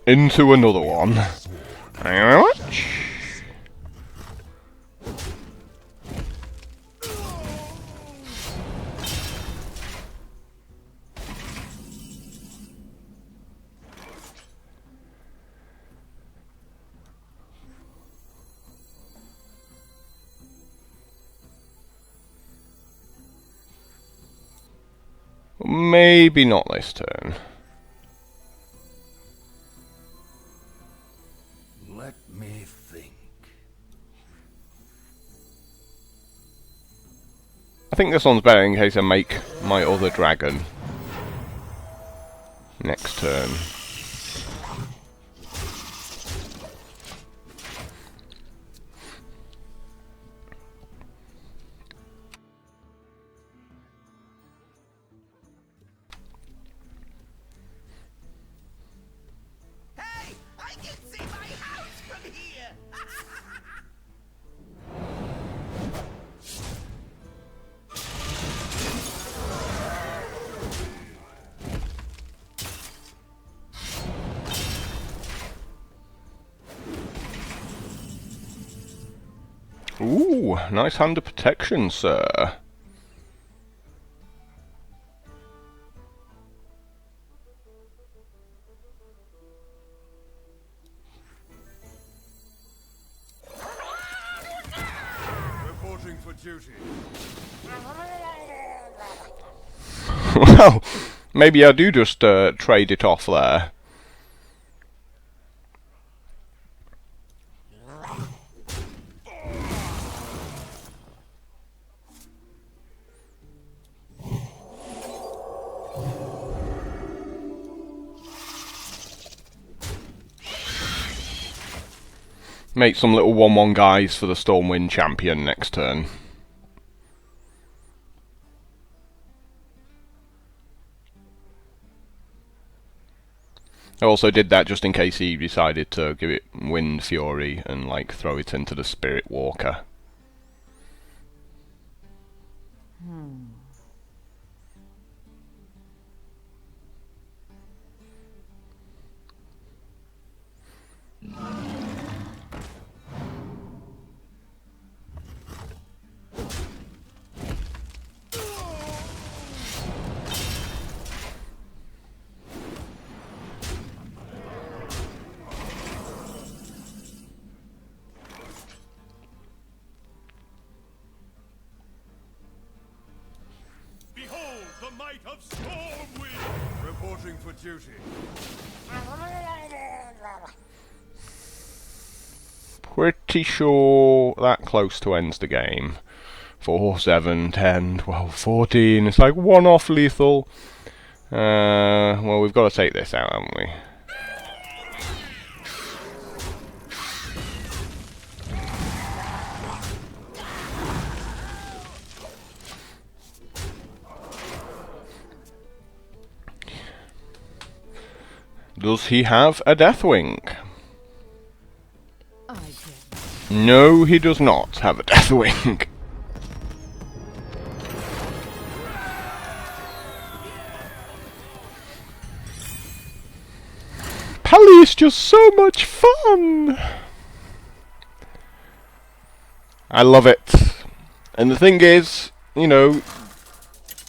S1: Into another one. Thank you very much. Maybe not this turn.
S3: Let me think.
S1: I think this one's better in case I make my other dragon next turn.
S2: Hey, I can see my house from here.
S1: Ooh, nice hand of protection, sir.
S6: Reporting for duty.
S1: Well, maybe I do just trade it off there. Make some little 1-1 guys for the Stormwind champion next turn. I also did that just in case he decided to give it Wind Fury and like throw it into the Spirit Walker.
S6: Behold the might of Stormwind! Reporting for duty.
S1: Pretty sure that close to ends the game. 4, 7, 10, 12, 14. It's like one off lethal. Well, we've got to take this out, haven't we? Does he have a Deathwing?
S4: I did.
S1: No, he does not have a Deathwing. Pally is just so much fun! I love it. And the thing is, you know,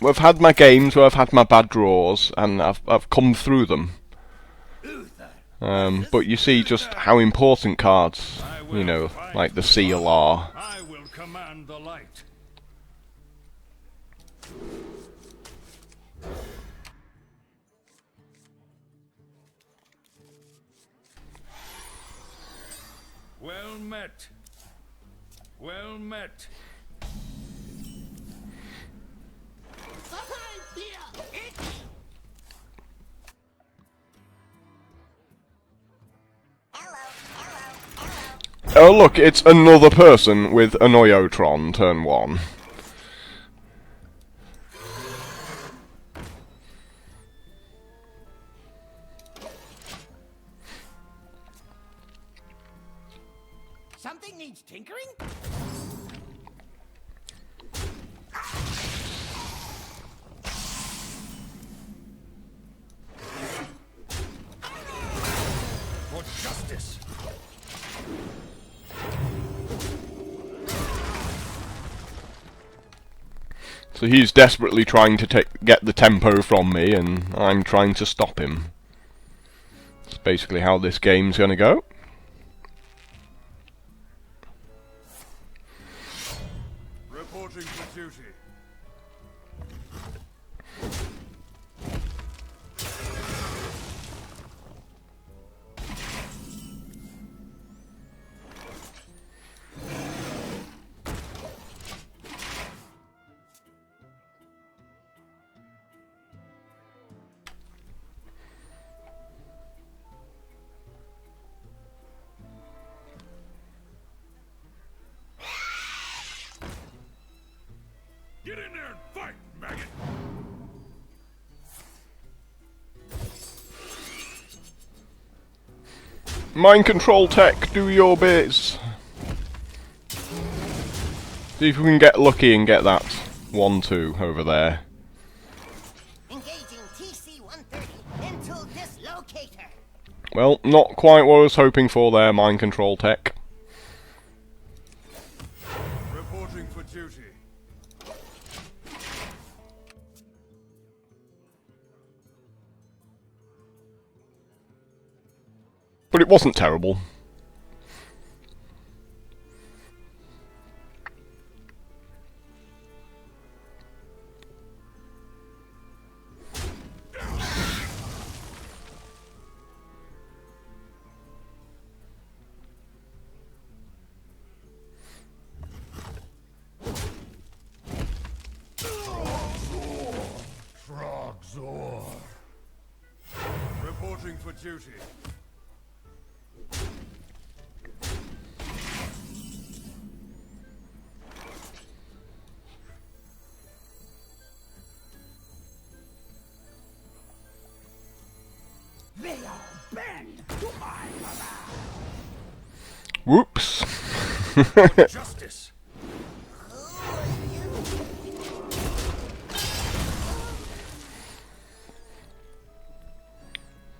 S1: I've had my games where I've had my bad draws, and I've come through them. But you see just how important cards, you know, like the seal are.
S6: I will command the light. Well met. Well met.
S1: Oh look, it's another person with a Noyotron, turn 1.
S2: Something needs tinkering?
S6: For justice.
S1: So he's desperately trying to get the tempo from me, and I'm trying to stop him. That's basically how this game's gonna go.
S6: Reporting for duty. Get in there and fight, maggot!
S1: Mind control tech, do your biz. See if we can get lucky and get that 1-2 over there.
S2: Engaging TC-130 into dislocator.
S1: Well, not quite what I was hoping for there, mind control tech.
S6: Reporting for duty.
S1: But it wasn't terrible.
S3: Frogzor.
S6: Reporting for duty.
S7: They all bend to my
S1: Whoops.
S6: Justice.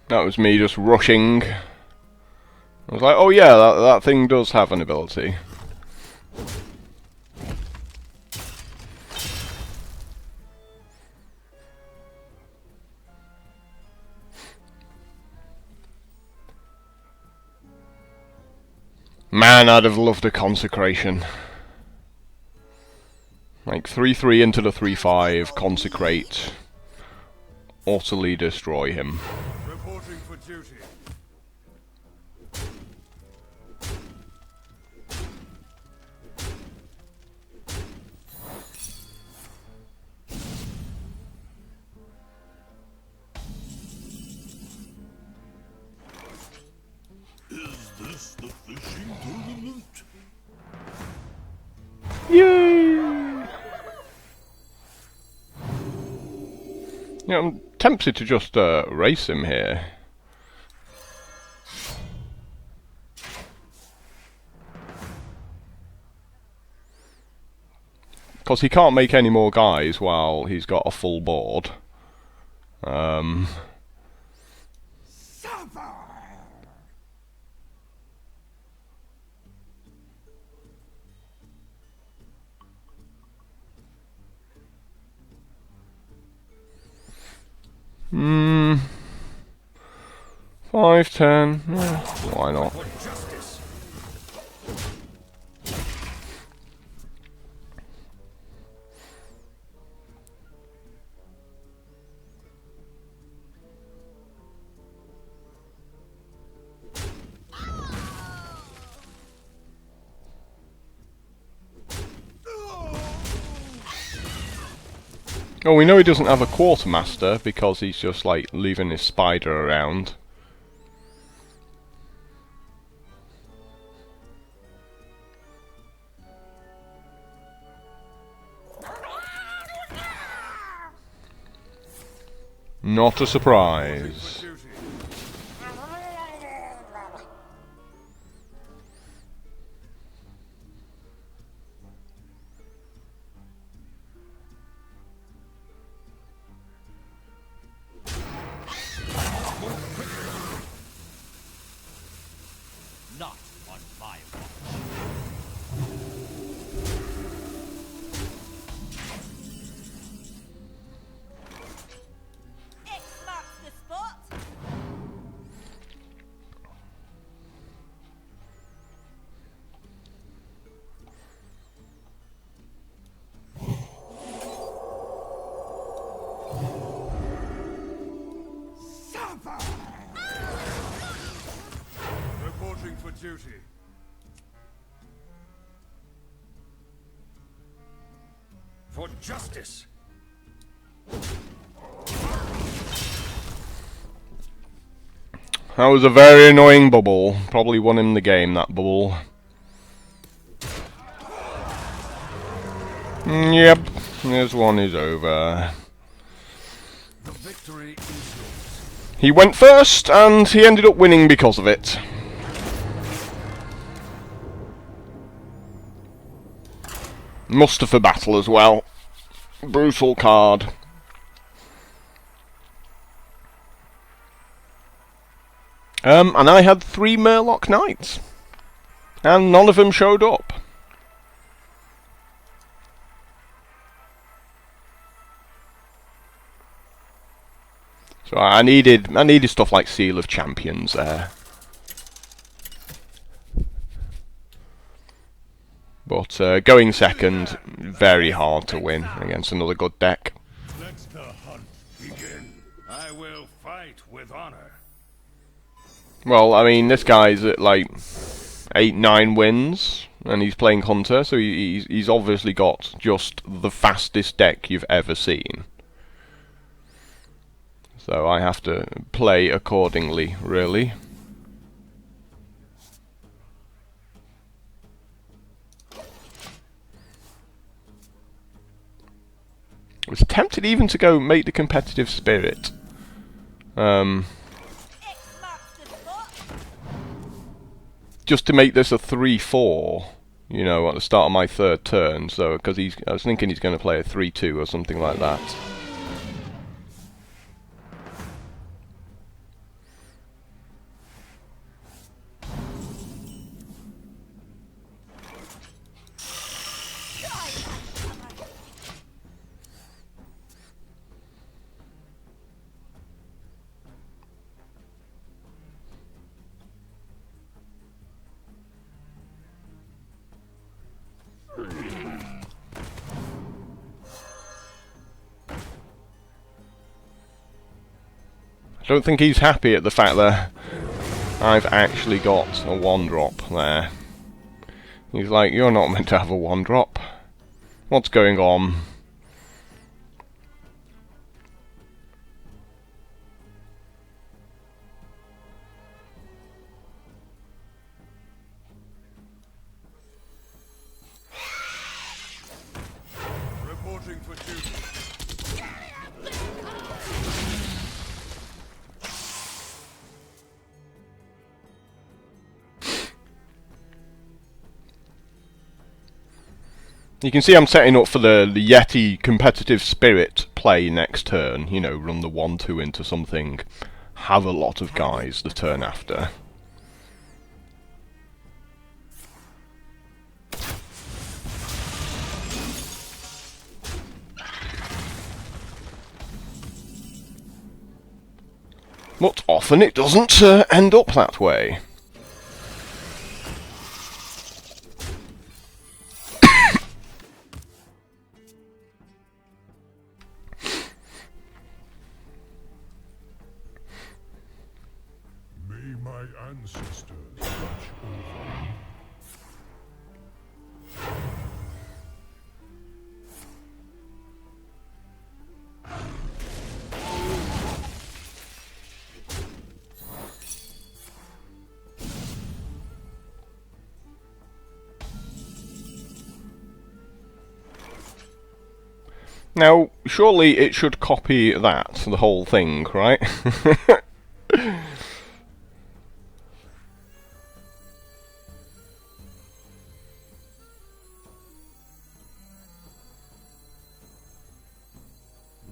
S1: That was me just rushing. I was like, oh yeah, that thing does have an ability. Man, I'd have loved a consecration. Like 3-3 into the 3-5, consecrate, utterly destroy him.
S6: Reporting for duty.
S3: Is this the fishing tournament?
S1: Yay! Yeah, I'm tempted to just race him here. Because he can't make any more guys while he's got a full board. 5, 10. Why not? Oh, we know he doesn't have a quartermaster because he's just like leaving his spider around. Not a surprise.
S6: Not on my watch.
S8: X marks the spot.
S6: Reporting for duty.
S3: For justice.
S1: That was a very annoying bubble. Probably won him the game, that bubble. Yep, this one is over.
S3: The victory is yours.
S1: He went first, and he ended up winning because of it. Muster for battle as well. Brutal card. And I had 3 Murloc Knights. And none of them showed up. So I needed stuff like Seal of Champions there. But going second, very hard to win against another good deck.
S3: Let the hunt begin. I will fight with honor.
S1: Well, I mean, this guy's at like 8, 9 wins, and he's playing Hunter, so he's obviously got just the fastest deck you've ever seen. So I have to play accordingly, really. I was tempted even to go make the competitive spirit. Just to make this a 3-4, you know, at the start of my 3rd turn. So, because I was thinking he's going to play a 3-2 or something like that. I don't think he's happy at the fact that I've actually got a 1-drop there. He's like, you're not meant to have a 1-drop. What's going on?
S6: Reporting for duty.
S1: You can see I'm setting up for the Yeti competitive spirit play next turn. You know, run the 1-2 into something. Have a lot of guys the turn after. But often it doesn't end up that way.
S3: May my ancestors watch over me.
S1: Now, surely it should copy that, the whole thing, right?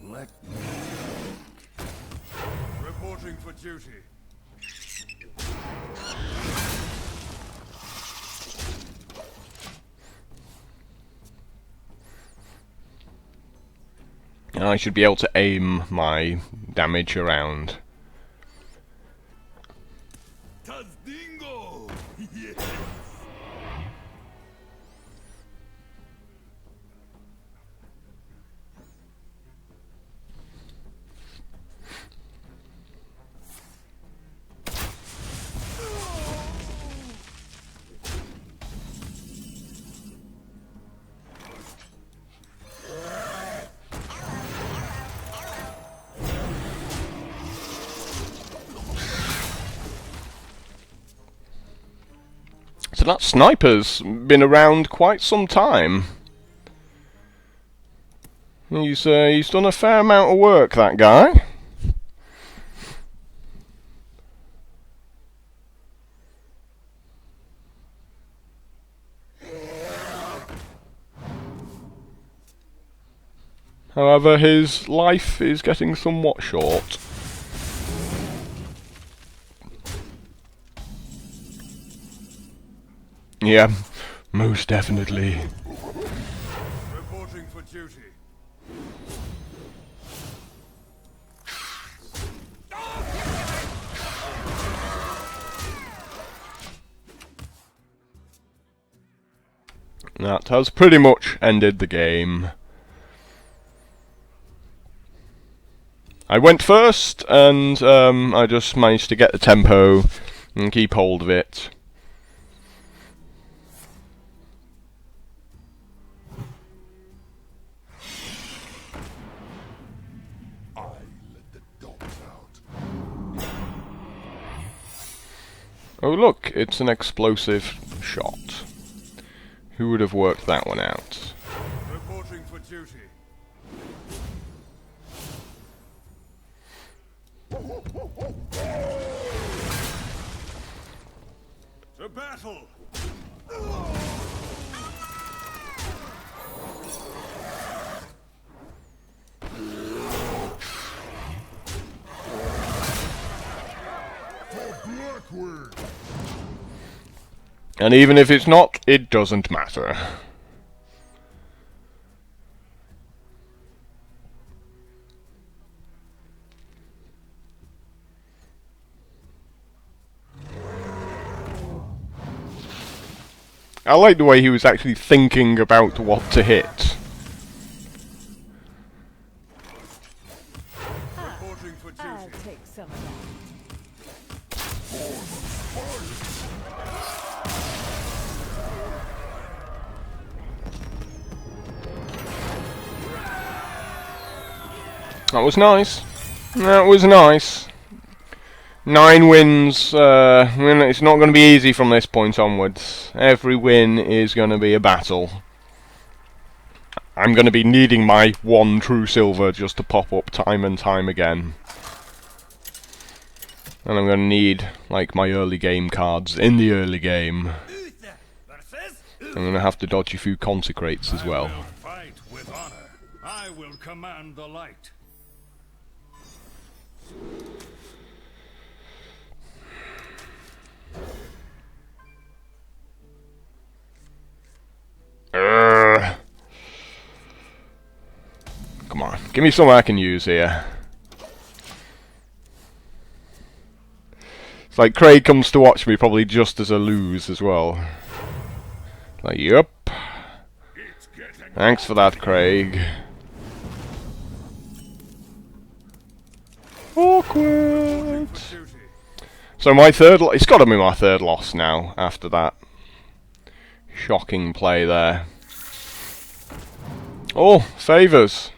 S3: Let me
S6: Reporting for duty.
S1: And I should be able to aim my damage around.
S6: Tazdingo! Yes!
S1: So that sniper's been around quite some time. He's done a fair amount of work, that guy. However, his life is getting somewhat short. Yeah, most definitely.
S6: Reporting for duty.
S1: That has pretty much ended the game. I went first, and I just managed to get the tempo and keep hold of it.
S3: I let the dogs out.
S1: Oh look, it's an explosive shot. Who would have worked that one out?
S6: Reporting for duty. To battle!
S3: For Blackwood!
S1: And even if it's not, it doesn't matter. I like the way he was actually thinking about what to hit.
S6: Reporting for
S5: I'll
S6: duty.
S5: take some of that.
S1: That was nice. That was nice. 9 wins. It's not going to be easy from this point onwards. Every win is going to be a battle. I'm going to be needing my 1 true silver just to pop up time and time again. And I'm going to need, like, my early game cards in the early game.
S6: Uther versus
S1: I'm going to have to dodge a few consecrates as well.
S6: I will fight with honor. I will command the light.
S1: Come on, give me something I can use here. It's like Craig comes to watch me probably just as I lose as well. Like, yep.
S3: It's getting
S1: Thanks for that, Craig. Awkward.
S6: For duty.
S1: So my third... It's got to be my third loss now, after that shocking play there. Oh, Favours.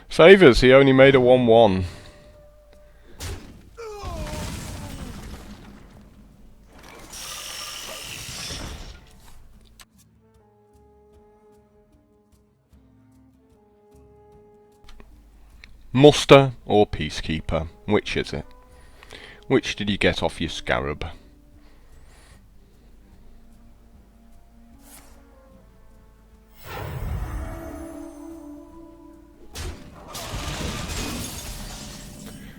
S1: Favours, he only made a 1-1. Muster or Peacekeeper? Which is it? Which did you get off your scarab?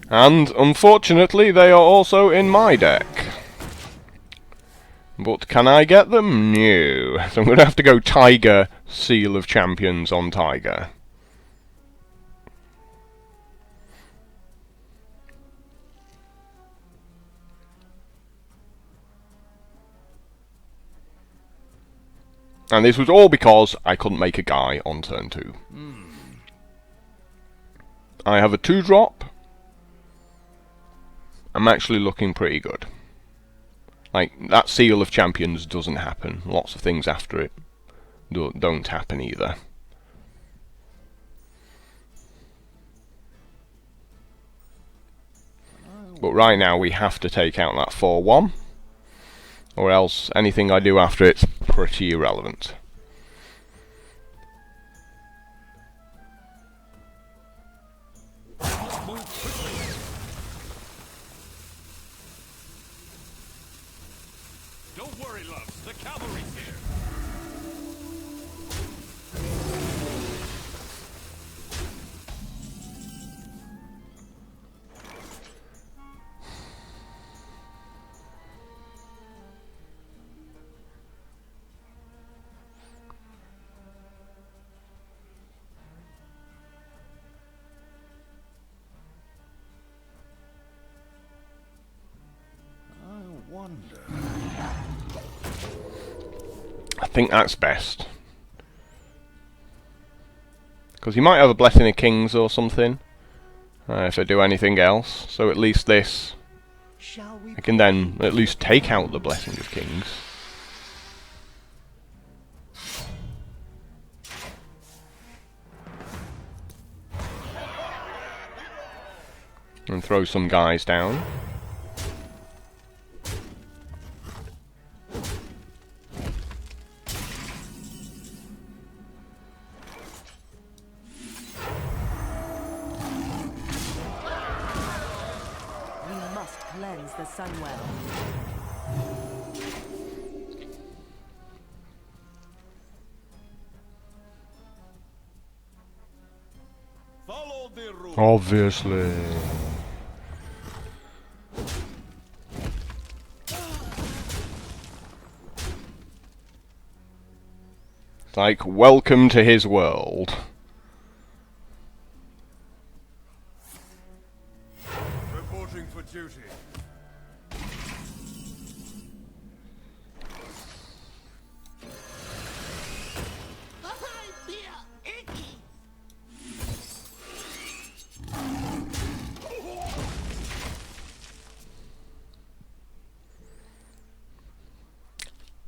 S1: And, unfortunately, they are also in my deck. But can I get them? No. So I'm going to have to go Tiger, Seal of Champions on Tiger. And this was all because I couldn't make a guy on turn 2. I have a 2-drop. I'm actually looking pretty good. Like, that Seal of Champions doesn't happen. Lots of things after it don't happen either. But right now we have to take out that 4-1. Or else anything I do after it's pretty irrelevant.
S6: Don't worry, loves. The cavalry's here.
S1: I think that's best. Because you might have a Blessing of Kings or something. If I do anything else. So at least this... I can then at least take out the Blessing of Kings. And throw some guys down.
S5: Cleanse the Sunwell.
S6: Follow the rule.
S1: Obviously. It's like, welcome to his world.
S6: Reporting for duty.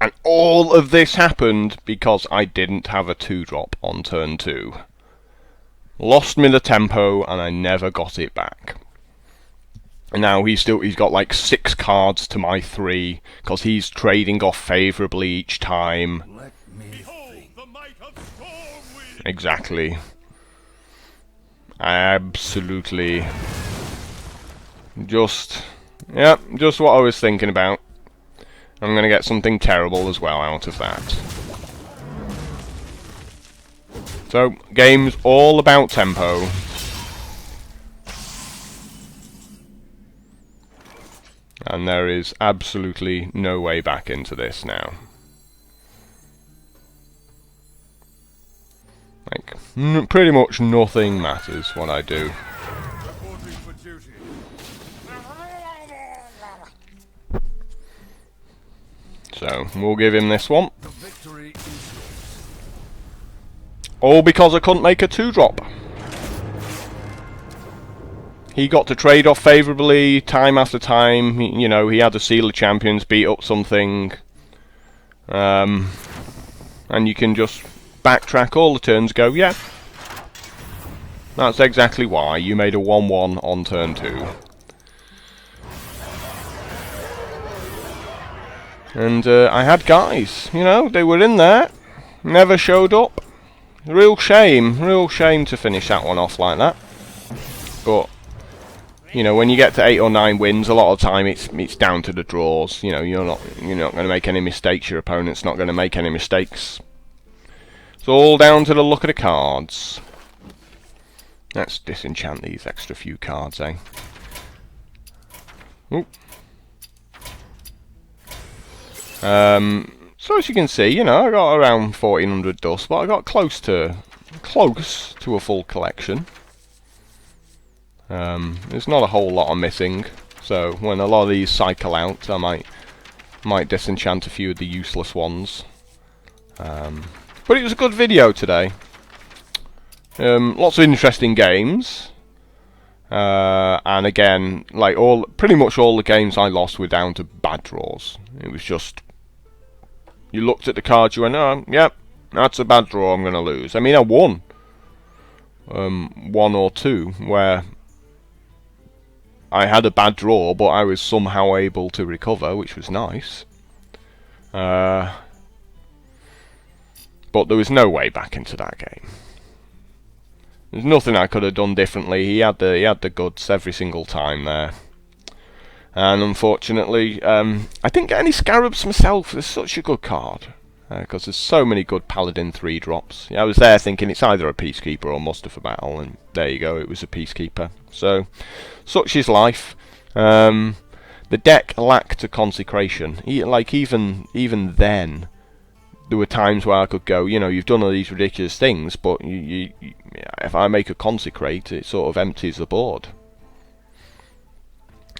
S1: And all of this happened because I didn't have a 2-drop on turn 2. Lost me the tempo and I never got it back. And now he's got like 6 cards to my 3 because he's trading off favourably each time.
S3: Let me
S6: Behold the might of Stormwind.
S1: Exactly. Absolutely. Just what I was thinking about. I'm going to get something terrible as well out of that. So, game's all about tempo. And there is absolutely no way back into this now. Like, pretty much nothing matters what I do.
S6: Reporting for duty.
S1: So we'll give him this one.
S3: The victory is yours.
S1: All because I couldn't make a 2-drop. He got to trade off favourably time after time. You know, he had the Seal of Champions beat up something. And you can just backtrack all the turns, go, yeah. That's exactly why you made a 1-1 on turn 2. And I had guys, you know, they were in there. Never showed up. Real shame to finish that one off like that. But you know, when you get to 8 or 9 wins, a lot of time it's down to the draws. You know, you're not going to make any mistakes. Your opponent's not going to make any mistakes. It's all down to the luck of the cards. Let's disenchant these extra few cards, eh? Oop. So as you can see, you know, I got around 1400 dust, but I got close to a full collection. There's not a whole lot I'm missing, so when a lot of these cycle out, I might disenchant a few of the useless ones. But it was a good video today. Lots of interesting games, and again, like pretty much all the games I lost were down to bad draws. It was just you looked at the cards, you went, "Oh, yep, that's a bad draw. I'm going to lose." I mean, I won 1 or 2 where I had a bad draw, but I was somehow able to recover, which was nice. But there was no way back into that game. There's nothing I could have done differently. He had the goods every single time there. And unfortunately, I didn't get any Scarabs myself. It's such a good card. Because there's so many good Paladin 3-drops. Yeah, I was there thinking it's either a Peacekeeper or Muster for Battle, and there you go, it was a Peacekeeper. So, such is life. The deck lacked a consecration. Even then, there were times where I could go, you know, you've done all these ridiculous things, but if I make a consecrate, it sort of empties the board.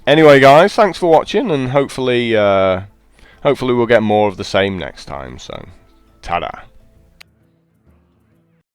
S1: Anyway, guys, thanks for watching, and hopefully we'll get more of the same next time. So, ta-da.